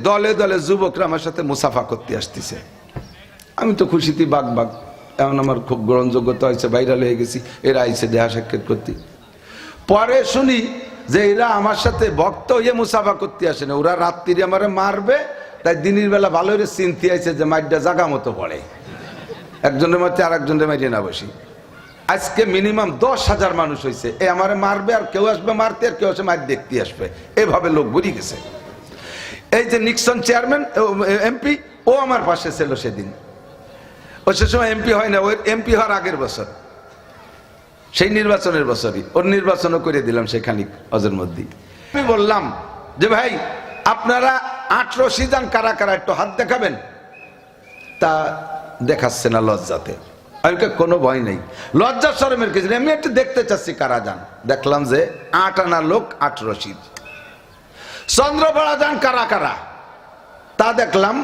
দলে দলে যুবকরা আমার সাথে মুসাফা করতে আসতেছে। আমি তো খুশিতে বাগ বাগ, এমন আমার খুব গ্রহণযোগ্যতা হয়েছে, ভাইরাল হয়ে গেছি, এরা আইসে দেহা সাক্ষাৎ করতে। পরে শুনি যে এরা আমার সাথে ভক্ত হয়ে মুসাফা করতে আসে না, ওরা রাত্রি আমারে মারবে, তাই দিনের বেলা ভালো করে চিনতে আইছে যে মাইরটা জাগা মতো পড়ে, একজনের মধ্যে আর একজনের মাইরে না বসি। আজকে মিনিমাম 10,000 মানুষ হয়েছে, এ আমারে মারবে, আর কেউ আসবে মারতে, আর কেউ আসে মার দেখতে আসবে, এভাবে লোক ভরে গেছে। এই যে নিক্সন চেয়ারম্যান এমপি, ও আমার পাশে ছিল সেদিন। ও সে সময় এমপি হয় না, ওই এমপি হওয়ার আগের বছর, সেই নির্বাচনের বছরই ওর নির্বাচনও করে দিলাম সেখানে অজের মধ্যে। আমি বললাম যে ভাই আপনারা 18 সিজন কারা কারা একটু হাত দেখাবেন, তা দেখাচ্ছে না লজ্জাতে। আমি কোনো ভয় নেই, লজ্জা শরমের কিছু নেই, আমি একটু দেখতে চাচ্ছি কারা যান। দেখলাম যে 8 আনা লোক 18 সিট। চন্দ্রপাড়া যান কারা কারা, তা দেখলাম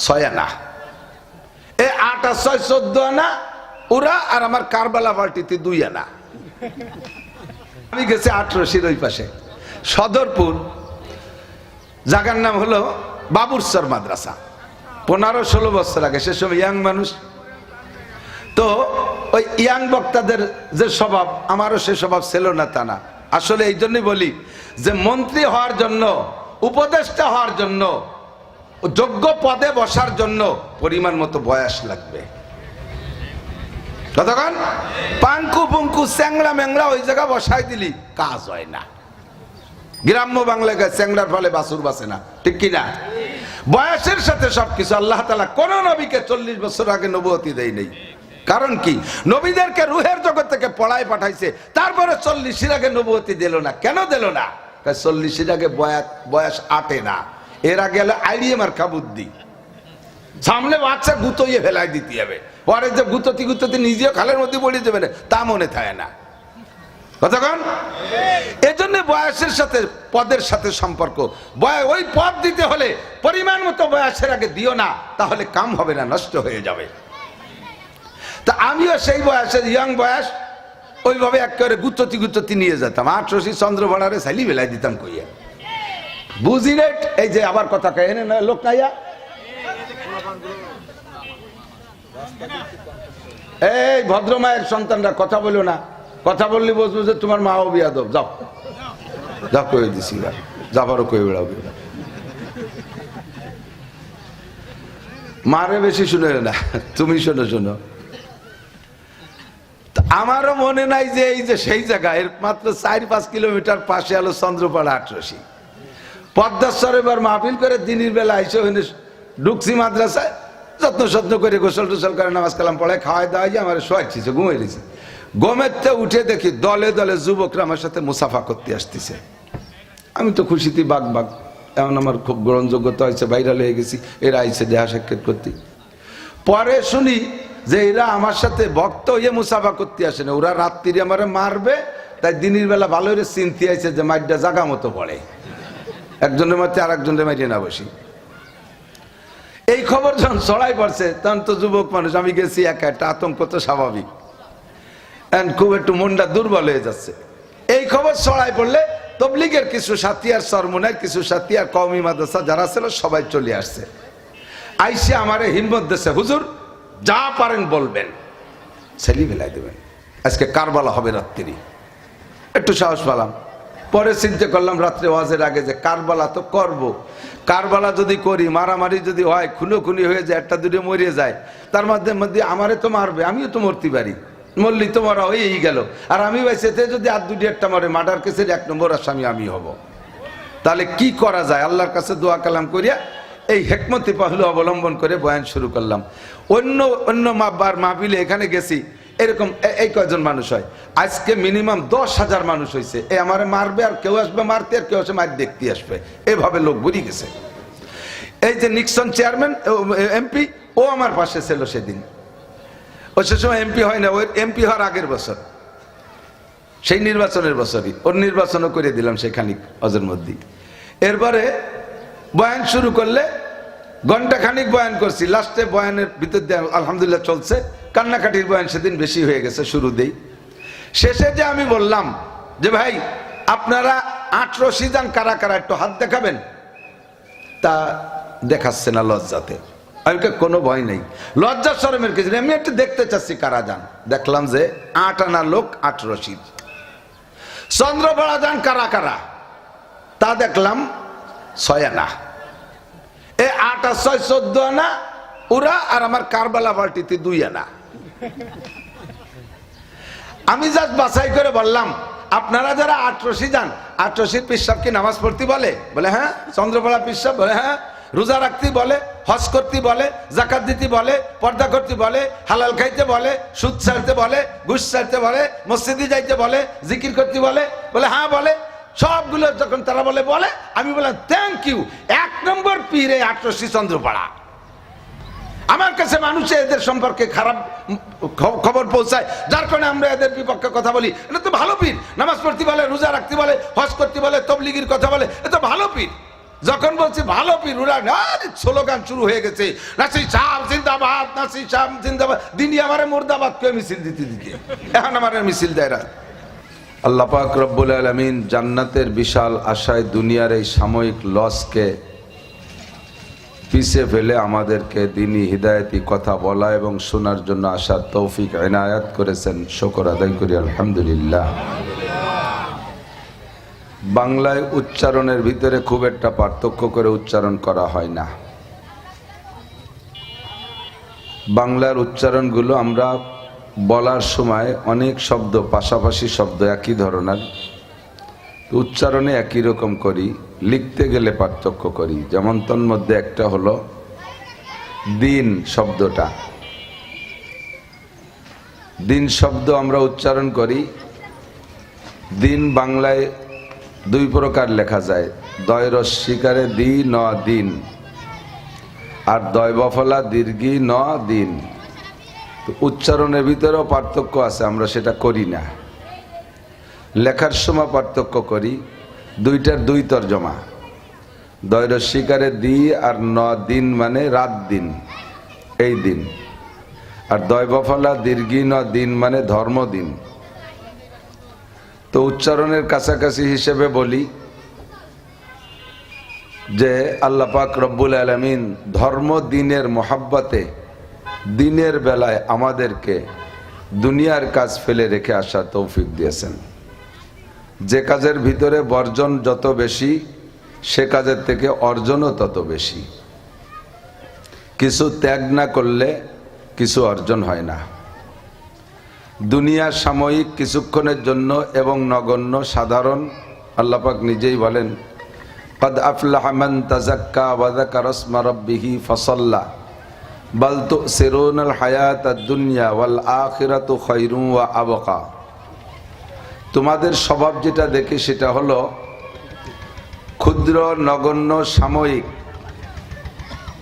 6 আনা। এই 8 আর 6 14 আনা ওরা, আর আমার কারবালা পার্টিতে 2 আনা। আমি গেছি 18 সিট ওই পাশে সদরপুর, জায়গার নাম হলো বাবুরসর মাদ্রাসা। 15-16 বছর আগে, সে সময় ইয়াং মানুষ তো, ওই ইয়াং বক্তাদের যে স্বভাব, আমারও সে স্বভাব ছিল না তা না। আসলে এই জন্যই বলি যে মন্ত্রী হওয়ার জন্য, উপদেষ্টা হওয়ার জন্য, যোগ্য পদে বসার জন্য পরিমাণ মতো বয়স লাগবে। কতক্ষণ পাঙ্কু পুঙ্কু চ্যাংড়া ম্যাংড়া ওই জায়গা বসাই দিলি কাজ হয় না। গ্রাম্য বাংলায় চ্যাংড়ার ফলে বাছুর বাঁচে না, ঠিক কিনা? বয়সের সাথে সবকিছু। আল্লাহ তাআলা কোন নবীকে 40 বছর আগে নবুয়তি দেয় নাই। কারণ কি? নবীদেরকে রুহের জগৎ থেকে পড়ায় পাঠাইছে, তারপরে 40 আগে নবুয়তি দিল না। কেন দিল না? 40 আগে বয়স আটে না, এর আগে হলো আইডিয়ে মার্কা বুদ্ধি। সামনে বাচ্চা গুতোইয়ে ফেলাই দিতে হবে, পরে যে গুততি গুততি নিজেও খালের মধ্যে পড়ে যাবে না, তা মনে থাকে না। কতক্ষণ? এজন্য বয়সের সাথে পদের সাথে সম্পর্ক। ওই পদ দিতে হলে পরিমাণ মতো বয়সের আগে দিও না, তাহলে কাম হবে না, নষ্ট হয়ে যাবে। তা আমিও সেই বয়সের ইয়াং বয়স ওইভাবে একেবারে গুততি গুততি নিয়ে যেতাম। 18 চন্দ্রপাড়ারে সাইলি বেলাই দিতাম কইয়া, বুঝি রে। এই যে আবার কথা কয়ে না লোক নাইয়া, এই ভদ্র মায়ের সন্তানরা কথা বলো না, কথা বললে বুঝবো যে তোমার মাও বিয়াদব। যাও যাও কয়ে দিছি, যাবারও কয়ে বেড়াও। মারে বেশি শুনে না, তুমি শোনো শোনো। আমারও মনে নাই যে এই যে সেই জায়গায় মাত্র 4-5 কিলোমিটার পাশে হলো চন্দ্রপাড়া 18। পদ্মাশ্বর এবার মাহফিল করে দিনের বেলা এসে ঢুকছি মাদ্রাসায়, যত্ন করে গোসল টোসল করে নামাজ কালাম পড়ে খাওয়াই দাওয়াই যে আমার শোয়াচ্ছিছে, ঘুমিয়ে দিয়েছে। গোমেরতে উঠে দেখি দলে দলে যুবকরা আমার সাথে মুসাফা করতে আসতেছে। আমি তো খুশিতে বাগ বাগ, এমন আমার খুব গ্রহণযোগ্যতা হয়েছে, ভাইরাল হয়ে গেছি, এরা আইসে দেহা সাক্ষাৎ করতে। পরে শুনি যে এরা আমার সাথে ভক্ত হয়ে মুসাফা করতে আসে না, ওরা রাত্রি আমারে মারবে, তাই দিনের বেলা ভালো করে চিনতে আইছে যে মাইরটা জাগা মতো পড়ে, একজনের মধ্যে আর একজনের মাইরে না বসি। এই খবর যখন ছড়াই পড়ছে, তখন তো যুবক মানুষ, আমি গেছি একা, একটা আতঙ্ক তো স্বাভাবিক, খুব একটু মনটা দুর্বল হয়ে যাচ্ছে। এই খবর ছড়াই পড়লে তবলিগের কিছু সাথী আর সরমুনার কিছু সাথী আর কওমি মাদ্রাসা যারা ছিল সবাই চলে আসছে। আইসে আমারে হিম্মত দিচ্ছে, হুজুর যা পারেন বলবেন, ছেলে ফেলাই দেবেন, আজকে কারবালা হবে রাত্রি। একটু সাহস পেলাম। পরে চিন্তা করলাম রাত্রে ওয়াজের আগে যে কারবালা তো করব, কারবালা যদি করি, মারামারি যদি হয়, খুনোখুনি হয়ে যায়, একটা দুটো মরিয়ে যায়, তার মধ্যে আমারে তো মারবে, আমিও তো মরতে পারি, মরলি তো মরা হয়েই গেল। আর আমি বাইসেতে যদি আর দুটি একটা মরে, মার্ডার কেসের 1 নম্বর আসামি আমি হব। তাহলে কি করা যায়? আল্লাহর কাছে দোয়া কালাম করিয়া এই হেকমতি পাহলু অবলম্বন করে বয়ান শুরু করলাম। অন্য মাহফিলে এখানে গেছি, এরকম এই কয়জন মানুষ হয়। আজকে মিনিমাম 10,000 মানুষ হয়েছে, এ আমারে মারবে, আর কেউ আসবে মারতে, আর কেউ আসে মার দেখতে আসবে, এভাবে লোক ভরে গেছে। এই যে নিক্সন চেয়ারম্যান এমপি, ও আমার পাশে ছিল সেদিন। ও সে সময় এমপি হয় না, ওই এমপি হওয়ার আগের বছর, সেই নির্বাচনের বছরই ওর নির্বাচনও করে দিলাম সেখানে অজের মধ্যে। এরপরে বয়ান শুরু করলে ঘন্টাখানিক বয়ান করছি, লাস্টে বয়ানের ভিতর দিয়ে আলহামদুলিল্লাহ চলছে, কান্নাকাটির বয়ান সেদিন বেশি হয়ে গেছে শুরুতেই। শেষে যে আমি বললাম যে ভাই আপনারা 18 সিজন কারা কারা একটু হাত দেখাবেন, তা দেখাচ্ছে না লজ্জাতে। আমি কোনো ভয় নেই, লজ্জা শরমের কিছু নেই, আমি একটু দেখতে চাচ্ছি কারা যান। দেখলাম যে 8 আনা লোক 8 রশিদ। চন্দ্রপাড়া যান কারা কারা, তা দেখলাম 6 আনা। এই 8 আর 6 14 আনা ওরা, আর আমার কারবালা পার্টিতে 2 আনা। আমি জাস্ট বাছাই করে বললাম, আপনারা যারা 8 রশি যান, 8 রশির পিসাব কি নামাজ পড়তে বলে? বলে হ্যাঁ। চন্দ্রপাড়া পিসাব? বলে হ্যাঁ। রোজা রাখতে বলে, হজ করতে বলে, জাকাত দিতে বলে, পর্দা করতে বলে, হালাল খাইতে বলে, সুদ ছাড়তে বলে, ঘুষ ছাড়তে বলে, মসজিদে যাইতে বলে, জিকির করতে বলে? বলে হ্যাঁ বলে। সবগুলো যখন তারা বলে আমি বললাম থ্যাংক ইউ, 1 নম্বর পীরে 8 রশি চন্দ্রপাড়া। আমার কাছে মানুষে এদের সম্পর্কে খারাপ খবর পৌঁছায়, যার কারণে আমরা এদের বিপক্ষে কথা বলি। এটা তো ভালো পীর, নামাজ পড়তে বলে, রোজা রাখতে বলে, হজ করতে বলে, তবলিগির কথা বলে, এটা ভালো পীর। যখন বলছি ভালো পীর, ওরা স্লোগান শুরু হয়ে গেছে, নাসির সাহেব জিন্দাবাদ, নাসির সাহেব জিন্দাবাদ। দিনই আমারে মুর্দাবাদ কে মিছিল দিতে এখন আমার মিছিল দেয়। আল্লাহ পাক রব্বুল আলামিন জান্নাতের বিশাল আশায় দুনিয়ার এই সাময়িক লসকে পিছে ফেলে আমাদেরকে দ্বীনি হিদায়াতি কথা বলা এবং শোনার জন্য আসার তৌফিক ইনায়াত করেছেন। শুকর আদায় করি আলহামদুলিল্লাহ। বাংলায় উচ্চারণের ভিতরে খুব একটা পার্থক্য করে উচ্চারণ করা হয় না। বাংলার উচ্চারণগুলো আমরা বলার সময় অনেক শব্দ, পাশাপাশি শব্দ একই ধরনের, উচ্চারণে একই রকম করি, লিখতে গেলে পার্থক্য করি। যেমন তন্মধ্যে একটা হলো দিন শব্দটা। দিন শব্দ আমরা উচ্চারণ করি, দিন বাংলায় 2 প্রকার লেখা যায়, দয় রস্বীকারে দি ন দিন, আর দয় বফলা দীর্ঘি ন দিন। তো উচ্চারণের ভিতরেও পার্থক্য আছে, আমরা সেটা করি না। লেখার সময় পার্থক্য করি, 2টার 2 তর্জমা। দয় রস্বীকারে দি আর ন দিন মানে রাত দিন, এই দিন। আর দয় বফলা দীর্ঘি ন দিন মানে ধর্মদিন। তো উচ্চারণের কাছাকাছি হিসেবে বলি যে আল্লাহ পাক রব্বুল আলামিন ধর্ম দিনের মোহাব্বতে দিনের বেলায় আমাদেরকে দুনিয়ার কাজ ফেলে রেখে আসার তৌফিক দিয়েছেন। যে কাজের ভিতরে বর্জন যত বেশি, সে কাজের থেকে অর্জনও তত বেশি। কিছু ত্যাগ না করলে কিছু অর্জন হয় না। দুনিয়া সাময়িক, কিছুক্ষণের জন্য এবং নগণ্য, সাধারণ। আল্লাহ পাক নিজেই বলেন, قد أفلح من تزكى وذكر اسم ربه فصلى بل تؤثرون الحياة الدنيا والآخرة خير وأبقى। তোমাদের স্বভাব যেটা দেখি সেটা হলো ক্ষুদ্র, নগণ্য, সাময়িক।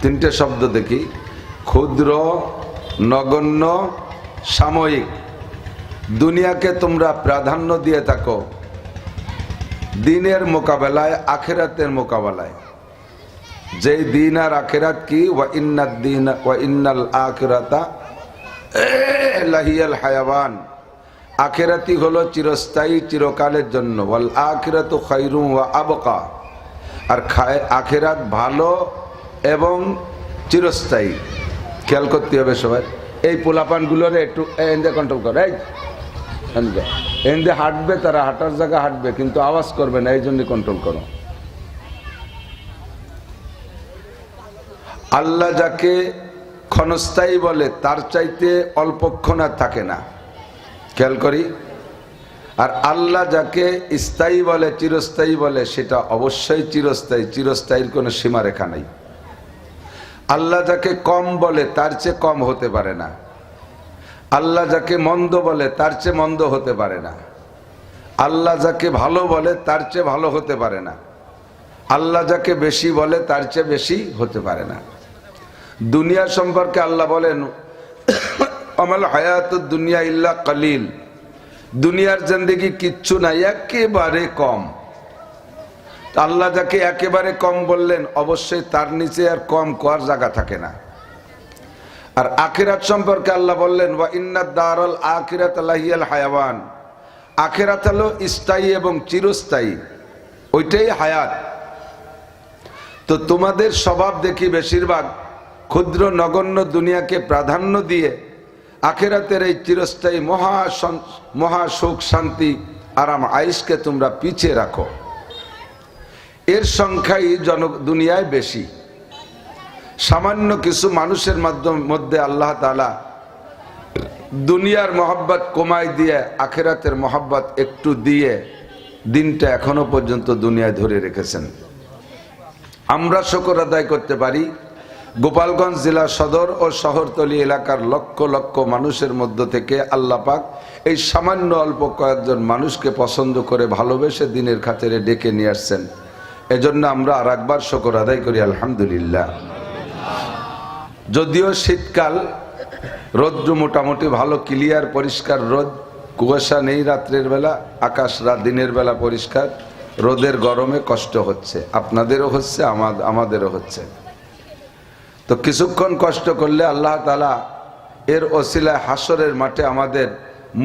3টে শব্দ দেখি, ক্ষুদ্র, নগণ্য, সাময়িক। দুনিয়াকে তোমরা প্রাধান্য দিয়ে থাকো দিনের মোকাবেলায়, আখিরাতের মোকাবেলায়। যেই দিন আর আখিরাত কি, ওয়া ইন্নাদ দিন ওয়া ইন্নাল আখিরাতা লাহিয়াল হায়াওয়ান। আখিরাতি হলো চিরস্থায়ী, চিরকালের জন্য। ওয়াল আখিরাতু খায়রুন ওয়া আবকা। আর আখিরাত ভালো এবং চিরস্থায়ী। খেয়াল করতে হবে সবাই। এই পোলাপানগুলোরে একটু এন্ডে কন্ট্রোল করে, এন্ডে হাঁটবে, তারা হাঁটার জায়গা হাঁটবে, কিন্তু আওয়াজ করবে না, এই জন্য কন্ট্রোল করো। আল্লাহ যাকে ক্ষণস্থায়ী বলে তার চাইতে অল্পক্ষণ আর থাকে না, খেয়াল করি। আর আল্লাহ যাকে স্থায়ী বলে, চিরস্থায়ী বলে, সেটা অবশ্যই চিরস্থায়ী। চিরস্থায়ীর কোনো সীমারেখা নেই। আল্লাহ যাকে কম বলে তার চেয়ে কম হতে পারে না। আল্লাহ যাকে মন্দ বলে তার চেয়ে মন্দ হতে পারে না। আল্লাহ যাকে ভালো বলে তার চেয়ে ভালো হতে পারে না। আল্লাহ যাকে বেশি বলে তার চেয়ে বেশি হতে পারে না। দুনিয়া সম্পর্কে আল্লাহ বলেন, আমাল হায়াতুদ দুনিয়া ইল্লা কালিল। দুনিয়ার জিন্দেগি কিচ্ছু নাই, একেবারে কম। আল্লাহ যাকে একেবারে কম বললেন, অবশ্যই তার নিচে আর কম কোয়ার জায়গা থাকে না। আর আখিরাত সম্পর্কে আল্লাহ বললেন, ওয়া ইন্নাদ দারাল আখিরাত লাহিয়াল হায়াওয়ান। আখিরাত হলো স্থায়ী এবং চিরস্থায়ী, ওইটাই হায়াত। তো তোমাদের স্বভাব দেখি বেশিরভাগ ক্ষুদ্র নগণ্য দুনিয়াকে প্রাধান্য দিয়ে আখিরাতের এই চিরস্থায়ী মহা সুখ শান্তি আরাম আয়েশকে তোমরা পিছিয়ে রাখো। এর সংখ্যাই দুনিয়ায় বেশি। সামান্য কিছু মানুষের মধ্যে আল্লাহ তাআলা দুনিয়ার মহব্বত কমাই দিয়ে আখিরাতের মহব্বত একটু দিয়ে দিনটা এখনো পর্যন্ত দুনিয়ায় ধরে রেখেছেন। আমরা শুকর আদায় করতে পারি গোপালগঞ্জ জেলা সদর ও শহরতলি এলাকার লক্ষ লক্ষ মানুষের মধ্য থেকে আল্লাহ পাক এই সামান্য অল্প কয়েকজন মানুষকে পছন্দ করে ভালোবেসে দিনের খাতিরে ডেকে নিয়ে আসছেন। এজন্য আমরা আর একবার শুকর আদায় করি আলহামদুলিল্লাহ। যদিও শীতকাল, রোদ্র মোটামুটি ভালো ক্লিয়ার পরিষ্কার রোদ, কুয়াশা নেই রাত্রের বেলা, আকাশ দিনের বেলা পরিষ্কার। রোদের গরমে কষ্ট হচ্ছে, আপনাদেরও হচ্ছে, আমাদেরও হচ্ছে। তো কিছুক্ষণ কষ্ট করলে আল্লাহ তাআলা এর ওসিলায় হাসরের মাঠে আমাদের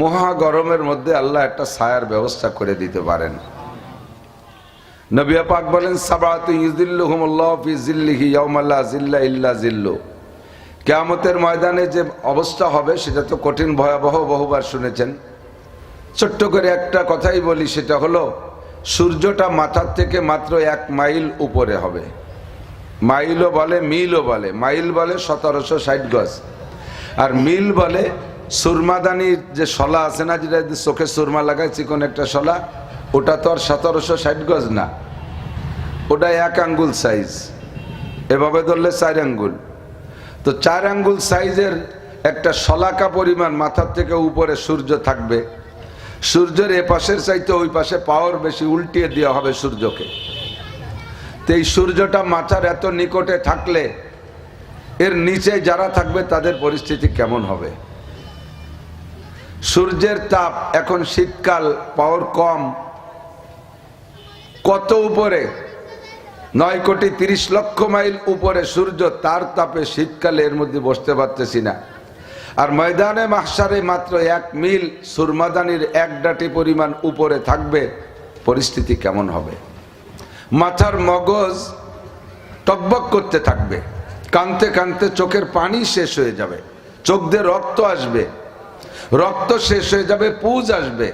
মহা গরমের মধ্যে আল্লাহ একটা ছায়ার ব্যবস্থা করে দিতে পারেন। নবী পাক বলেন, সাবাতু ইউযিল্লুহুমুল্লাহু ফি জিল্লিহি ইয়াওমা লা জিল্লা ইল্লা জিল্লু। কিয়ামতের ময়দানে যে অবস্থা হবে সেটা তো কঠিন ভয়াবহ, বহুবার শুনেছেন। ছোট্ট করে একটা কথাই বলি, সেটা হলো সূর্যটা মাথার থেকে মাত্র 1 মাইল উপরে হবে। মাইলও বলে, মিলও বলে। মাইল বলে 1760 গজ, আর মিল বলে সুরমাদানির যে শলা আছে না, যেটা চোখে সুরমা লাগায় চিকন একটা শলা, ওটা তো আর 1760 গজ না, ওটা 1 আঙ্গুল সাইজ। এভাবে ধরলে 4 আঙ্গুল। তো 4 আঙ্গুল সাইজের একটা শলাকা পরিমাণ মাথার থেকে উপরে সূর্য থাকবে। সূর্যের এ পাশের চাইতে ওই পাশে পাওয়ার বেশি, উল্টিয়ে দেওয়া হবে সূর্যকে। তো এই সূর্যটা মাথার এত নিকটে থাকলে এর নিচে যারা থাকবে তাদের পরিস্থিতি কেমন হবে? সূর্যের তাপ, এখন শীতকাল, পাওয়ার কম, কত উপরে? 9,30,00,000 মাইল উপরে সূর্য, তার তাপে শীতকালে এর মধ্যে বসতে পারতেছি না। আর ময়দানে মাহশারে মাত্র 1 মিল সুরমাদানির 1 ডাটি পরিমাণ উপরে থাকবে, পরিস্থিতি কেমন হবে? মাথার মগজ টকবক করতে থাকবে, কানতে কানতে চোখের পানি শেষ হয়ে যাবে, চোখ দিয়ে রক্ত আসবে, রক্ত শেষ হয়ে যাবে, পুজ আসবে,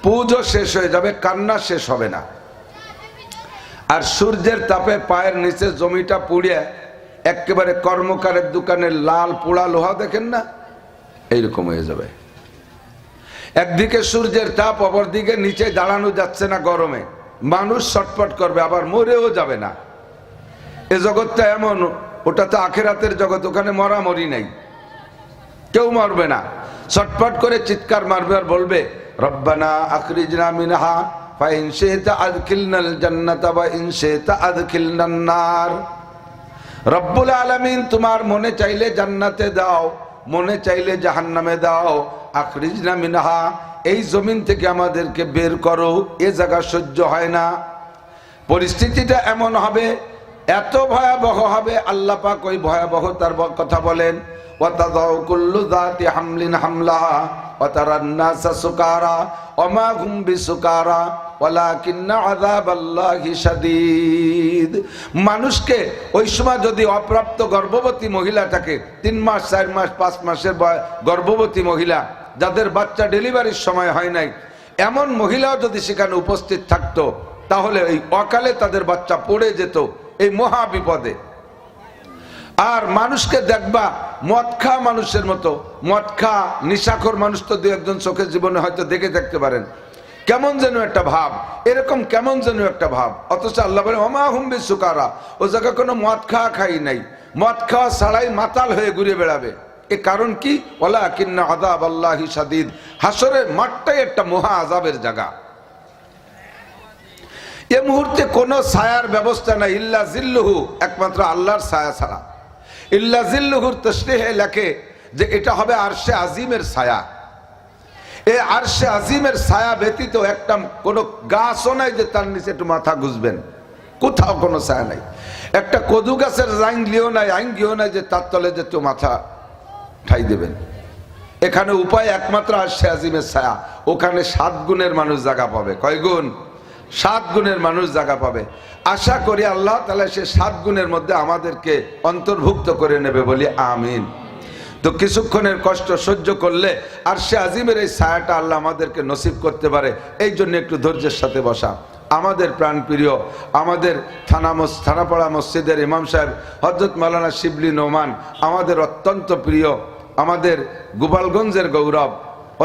পুজও শেষ হয়ে যাবে, কান্না শেষ হবে না। আর সূর্যের তাপে পায়ের নিচে জমিটা পুড়িয়ে একেবারে কর্মকারের দোকানের লাল পোড়া লোহা দেখেন না, এইরকম হয়ে যাবে। একদিকে সূর্যের তাপ, অপরদিকে নিচে দাঁড়ানো যাচ্ছে না গরমে, মানুষ ছটফট করবে, আবার মরেও যাবে না। এ জগৎটা এমন, ওটা তো আখিরাতের জগৎ, ওখানে মরামরি নাই, কেউ মরবে না। ছটফট করে চিৎকার মারবে আর বলবে, রব্বানা আখরিজনা মিনহা ফাইন শি'তা আদখিলনাল জান্নাতা ওয়া ইন শি'তা আদখিলনান নার। রব্বুল আলামিন, তোমার মনে চাইলে জান্নাতে দাও, মনে চাইলে জাহান্নামে দাও। আখরিজনা মিনহা, এই জমিন থেকে আমাদেরকে বের করো, এ জায়গা সহ্য হয় না। পরিস্থিতিটা এমন হবে, এত ভয়াবহ হবে, আল্লাহ পাক ওই ভয়াবহতার কথা বলেন, ওয়াতাদাউ কুল্লু যাতি হামলিন হামলাহা ওয়া তারান নাসা সুকারা ওয়া মা হুম বিসুকারা ওয়ালাকিন্না আযাবাল্লাহি শাদীদ। মানুষকে ওই সময় যদি অপ্রাপ্ত গর্ভবতী মহিলাটাকে 3 মাস 4 মাস 5 মাসের গর্ভবতী মহিলা, যাদের বাচ্চা ডেলিভারির সময় হয় নাই, এমন মহিলাও যদি সেখানে উপস্থিত থাকতো, তাহলে এই অকালে তাদের বাচ্চা পড়ে যেত এই মহা বিপদে। আর মানুষকে দেখবা মদ খা মানুষের মতো, মদ খা নিশাখোর মানুষ তো 2-1 চোখের জীবনে হয়তো দেখে থাকতে পারেন, কেমন যেন একটা ভাব, এরকম কেমন যেন একটা ভাব। অথচ আল্লাহ বলে ওমা হুম বিসুকারা, ও জায়গায় কোনো মদ খাওয়া খাই নাই, মদ খাওয়া ছাড়াই মাতাল হয়ে ঘুরে বেড়াবে। এ কারণ কি? ওয়ালাকিন্না আযাবাল্লাহি শাদীদ। হাসরের মাঠটাই একটা মহা আযাবের জায়গা। এ মুহূর্তে কোনো ছায়ার ব্যবস্থা নাই, ইল্লা জিল্লুহু, একমাত্র আল্লাহর ছায়া ছাড়া। ইল্লা জিল্লুহুর তাশরিহে লেখে যে এটা হবে আরশে আজিমের ছায়া। এই আরশে আজিমের ছায়া ব্যতীত একটা কোনো গাছও নাই যে তার নিচে একটু মাথা গুজবেন, কোথাও কোনো ছায়া নাই। একটা কদু গাছের জাইঙ্গলিও নাই, আইঙ্গিও নাই যে তার তলে যে একটু মাথা ঠাই দেবেন। এখানে উপায় একমাত্র আরশে আজিমের ছায়া। ওখানে 7 গুণের মানুষ জায়গা পাবে। কয় গুণ? 7 গুণের মানুষ জায়গা পাবে। আশা করি আল্লাহ তাআলা সে 7 গুণের মধ্যে আমাদেরকে অন্তর্ভুক্ত করে নেবে বলি আমিন। তো কিছুক্ষণের কষ্ট সহ্য করলে আর সে আজিমের এই ছায়াটা আল্লাহ আমাদেরকে নসিব করতে পারে, এই জন্য একটু ধৈর্যের সাথে বসা। আমাদের প্রাণপ্রিয়, আমাদের থানাপাড়া মসজিদের ইমাম সাহেব হযরত মাওলানা শিবলি নোমান, আমাদের অত্যন্ত প্রিয়, আমাদের গোপালগঞ্জের গৌরব,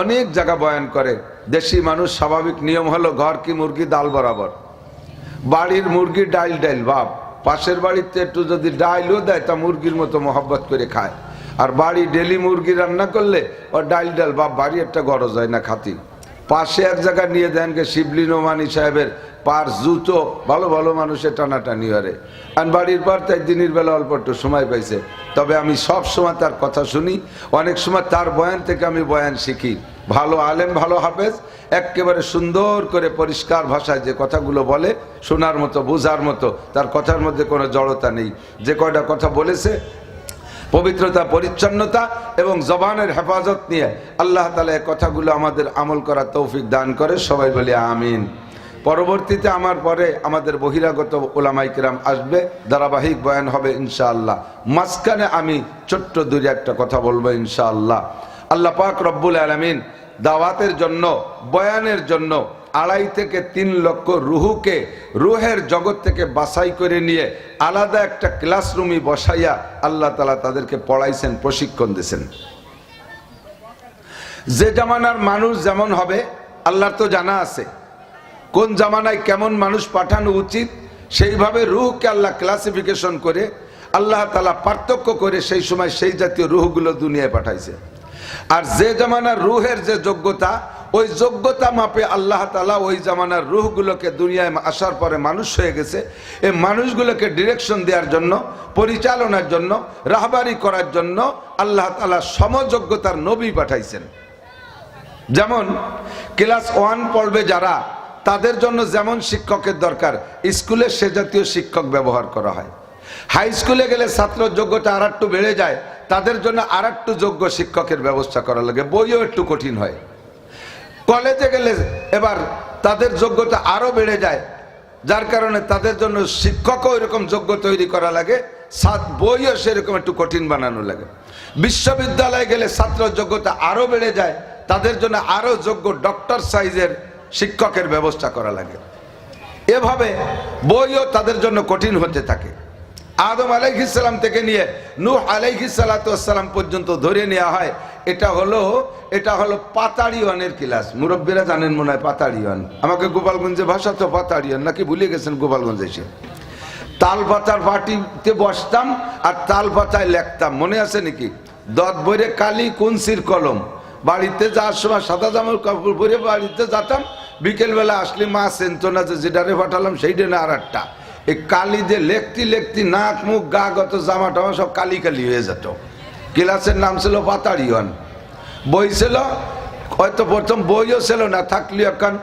অনেক জায়গা বয়ান করে। দেশি মানুষ স্বাভাবিক নিয়ম হলো ঘর কি মুরগি ডাল বরাবর, বাড়ির মুরগি ডাইল ডাইল বাপ, পাশের বাড়িতে একটু যদি ডাইলও দেয় তা মুরগির মতো মহব্বত করে খায়। আর বাড়ি ডেলি মুরগি রান্না করলে ও ডাইল ডাল বাপ, বাড়ি একটা গরজ হয় না খাতি। পাশে এক জায়গায় নিয়ে দেন গে শিবলি নোমানি সাহেবের পার জুতো, ভালো ভালো মানুষের টানাটানি হরে। আর বাড়ির পর তাই দিনের বেলা অল্প একটু সময় পাইছে, তবে আমি সব সময় তার কথা শুনি, অনেক সময় তার বয়ান থেকে আমি বয়ান শিখি। ভালো আলেম, ভালো হাফেজ, একেবারে সুন্দর করে পরিষ্কার ভাষায় যে কথাগুলো বলে, শোনার মতো, বোঝার মতো, তার কথার মধ্যে কোনো জড়তা নেই। যে কয়টা কথা বলেছে পবিত্রতা, পরিচ্ছন্নতা এবং জবানের হেফাজত নিয়ে আল্লাহ তাআলা এই কথাগুলো আমাদের আমল করার তৌফিক দান করে, সবাই বলি আমিন। পরবর্তীতে আমার পরে আমাদের বহিরাগত ওলামায়ে কেরাম আসবে, ধারাবাহিক বয়ান হবে ইনশাআল্লাহ। মাঝখানে আমি ছোট্ট দুই একটা কথা বলবো ইনশাআল্লাহ। আল্লাহ পাক রব্বুল আলামিন দাওয়াতের জন্য, বয়ানের জন্য 2.5 থেকে 3 লক্ষ রুহুকে রুহের জগৎ থেকে বাছাই করে নিয়ে আলাদা একটা ক্লাসরুমে বসাইয়া আল্লাহ তাআলা তাদেরকে পড়াইছেন, প্রশিক্ষণ দিয়েছেন। যে জামানার মানুষ যেমন হবে আল্লাহর তো জানা আছে, কোন জামানায় কেমন মানুষ পাঠানো উচিত, সেইভাবে রুহকে আল্লাহ ক্লাসিফিকেশন করে আল্লাহ তাআলা পার্থক্য করে সেই সময় সেই জাতীয় রুহগুলো দুনিয়ায় পাঠাইছে। আর যে জামানার রুহের যে যোগ্যতা, ওই যোগ্যতা মাপে আল্লাহ তাআলা ওই জামানার রুহগুলোকে দুনিয়ায় আসার পরে মানুষ হয়ে গেছে, এই মানুষগুলোকে ডিরেকশন দেওয়ার জন্য, পরিচালনার জন্য, রাহবারি করার জন্য আল্লাহ তাআলা সমযোগ্যতার নবী পাঠাইছেন। যেমন ক্লাস 1 পড়বে যারা, তাদের জন্য যেমন শিক্ষকের দরকার, স্কুলে সে জাতীয় শিক্ষক ব্যবহার করা হয়। হাই স্কুলে গেলে ছাত্র যোগ্যতা আর একটু বেড়ে যায়, তাদের জন্য আর একটু যোগ্য শিক্ষকের ব্যবস্থা করা লাগে, বইও একটু কঠিন হয়। কলেজে গেলে এবার তাদের যোগ্যতা আরো বেড়ে যায়, যার কারণে তাদের জন্য শিক্ষকও এরকম যোগ্য তৈরি করা লাগে, বইও সেরকম একটু কঠিন বানানো লাগে। বিশ্ববিদ্যালয়ে গেলে ছাত্র যোগ্যতা আরো বেড়ে যায়, তাদের জন্য আরো যোগ্য ডক্টর সাইজের শিক্ষকের ব্যবস্থা করা লাগে। এভাবে বইও তাদের জন্য কঠিন হতে থাকে। আদম আলাইহিস সালাম থেকে নিয়ে নূহ আলাইহিস সালাতু ওয়াস সালাম পর্যন্ত ধরে নেওয়া হয়, এটা হলো পাতাড়িওয়ানের ক্লাস। মুরব্বীরা জানেন মনে হয় পাতাড়িওয়ান, আমাকে গোপালগঞ্জে ভাষা তো পাতাড়িওয়ান নাকি ভুলে গেছেন গোপালগঞ্জে এসে। তাল পাতার পাটিতে বসতাম আর তাল পাতায় লিখতাম, মনে আছে নাকি? দত বইরে কালি কুনসির কলম, বাড়িতে যাওয়ার সময় সাদা জামার কাপড় পরে বাড়িতে যেতাম, বিকেলবেলা আসলে মা চেনতো না যে যেটারে পাঠালাম সেইটা না আর একটা। এই কালি দিয়ে লেখতি নাক মুখ গা গত জামা টামা সব কালি কালি হয়ে যেত। ক্লাসের নাম ছিল পাতাড়িওয়ান। বই ছিল হয়তো প্রথম বইও ছিল না, থাকলে একখান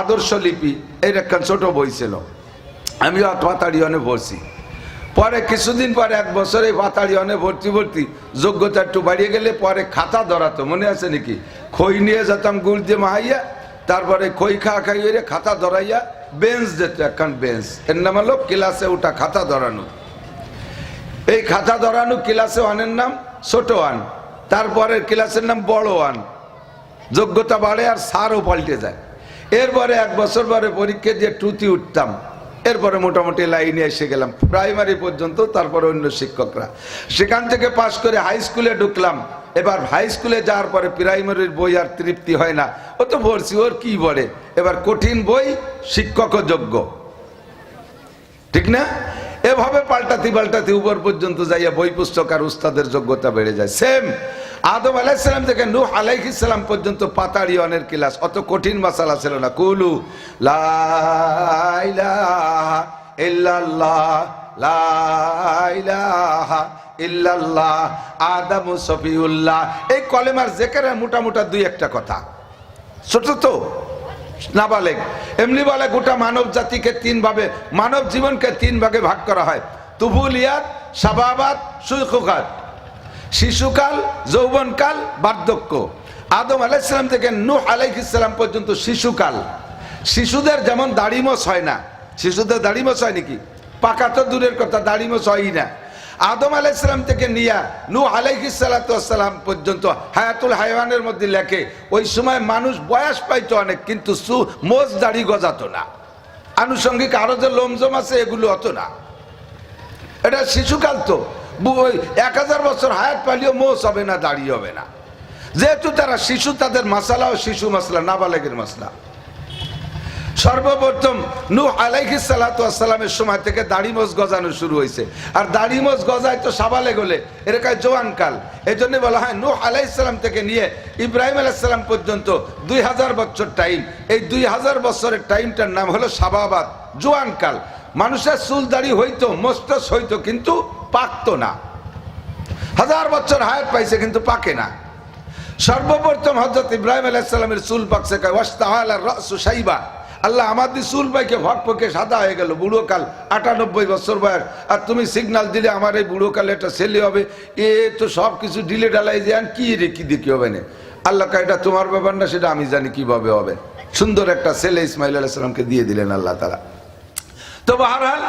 আদর্শ লিপি, এর একখান ছোট বই ছিল। আমিও পাতাড়িওয়ানে পড়ছি। পরে কিছুদিন পরে 1 বছরে পাতাড়িওয়ানে ভর্তি যোগ্যতা একটু বাড়িয়ে গেলে পরে খাতা ধরাতো, মনে আছে নাকি? খই নিয়ে যেতাম গুড় দিয়ে মাহাইয়া, তারপরে খই খাই হয়ে খাতা ধরাইয়া বেঞ্চ যেত, একখান বেঞ্চ, এর নাম হলো ক্লাসে ওটা খাতা ধরানো। এই খাতা ধরানো ক্লাসে 1-এর নাম ছোট 1, তারপরে ক্লাসের নাম বড় 1। যোগ্যতা বাড়ে আর স্যারও পাল্টে যায়। এরপরে 1 বছর পরে পরীক্ষা দিয়ে 2তে উঠতাম, এরপরে মোটামুটি লাইনে এসে গেলাম প্রাইমারি পর্যন্ত, তারপরে অন্য শিক্ষকরা। সেখান থেকে পাশ করে হাই স্কুলে ঢুকলাম। এবার হাই স্কুলে যাওয়ার পরে প্রাইমারির বই আর তৃপ্তি হয় না, ও তো ভরছি, ওর কি বলে, এবার কঠিন বই, শিক্ষকও যোগ্য, ঠিক না? এভাবে পাল্টাতে উপর পর্যন্ত যাইয়া বই পুস্তক আর উস্তাদের যোগ্যতা বেড়ে যায়। সেম আদম আলাইহিস সালাম থেকে নূহ আলাইহিস সালাম পর্যন্ত পাতাড়িওয়ানের ক্লাস, অত কঠিন মাসালা ছিল না। কুলু লা ইলাহা ইল্লাল্লাহ, লা ইলাহা ইল্লাল্লাহ, আদামু সফিউল্লাহ, এই কলেমার জিকিরের মোটা 2-1টা কথা, ছোট তো নাবালেগ। এমনি বলে গোটা মানব জাতিকে 3 ভাবে, মানব জীবনকে 3 ভাগে ভাগ করা হয়: তুফুলিয়াত, শাবাবাত, শুয়খুকাত। শিশুকাল, যৌবনকাল, বার্ধক্য। আদম আলাইহিস সালাম থেকে নূহ আলাইহিস সালাম পর্যন্ত শিশুকাল। শিশুদের যেমন দাড়ি মোছ হয় না, শিশুদের দাড়ি মোছ হয় নাকি? পাকা তো দূরের কথা, দাড়ি মোছ হয়ই না। আদম আলাইহিস সালাম থেকে নিয়া নূহ আলাইহিস সালাতু ওয়াস সালাম পর্যন্ত হায়াতুল হায়াওয়ানের মধ্যে লেখে ওই সময় মানুষ বয়স পাইতো অনেক, কিন্তু মোছ দাড়ি গজাতো না। আনুষঙ্গিক আরো যে লোমজম আছে এগুলো হতো না। এটা শিশুকাল তো, 1000 বছর হায়াত পালিও মোছ হবে না, দাড়ি হবে না। যেহেতু তারা শিশু, তাদের মাসালাও শিশু মাসলা, নাবালেগের মাসলা। সর্বপ্রথম নূহ আলাইহিস সালাতু ওয়াস সালামের সময় থেকে দাড়ি মোছ গজানো শুরু হয়েছে। আর দাড়ি মোছ গজায় তো সাবালেগ হলে, এটা কয় জোয়ান কাল। এই জন্য বলা হয় নূহ আলাইহিস সালাম থেকে নিয়ে ইব্রাহিম আলাইহিস সালাম পর্যন্ত 2000 বছর টাইম। এই 2000 বছরের টাইমটার নাম হলো শাবাবাত, জোয়ান কাল। মানুষের চুল দাড়ি হইতো, মোস্টস হইতো, কিন্তু পাকতো না। 1000 বছর হায়াত পাইছে কিন্তু পাকে না। সর্বপ্রথম হযরত ইব্রাহিম আলাইহিস সালামের চুল পাকছে, কয় ওয়াস্তাআলা রাসু শাইবা। আল্লাহ আমাদের চুল পাইকে ভক পকে সাদা হয়ে গেল, বুড়ো কাল, 98 বছর বয়স। আর তুমি সিগন্যাল দিলে আমার এই বুড়ো কালে একটা ছেলে হবে, এ তো সব কিছু ডিলে ডালাই যে কি রে কি দেখি হবে না। আল্লাহ কয় এটা তোমার ব্যাপার না, সেটা আমি জানি কিভাবে হবে। সুন্দর একটা ছেলে ইসমাইল আলাইহিস সালামকে দিয়ে দিলেন আল্লাহ তাআলা। তো বাহরহাল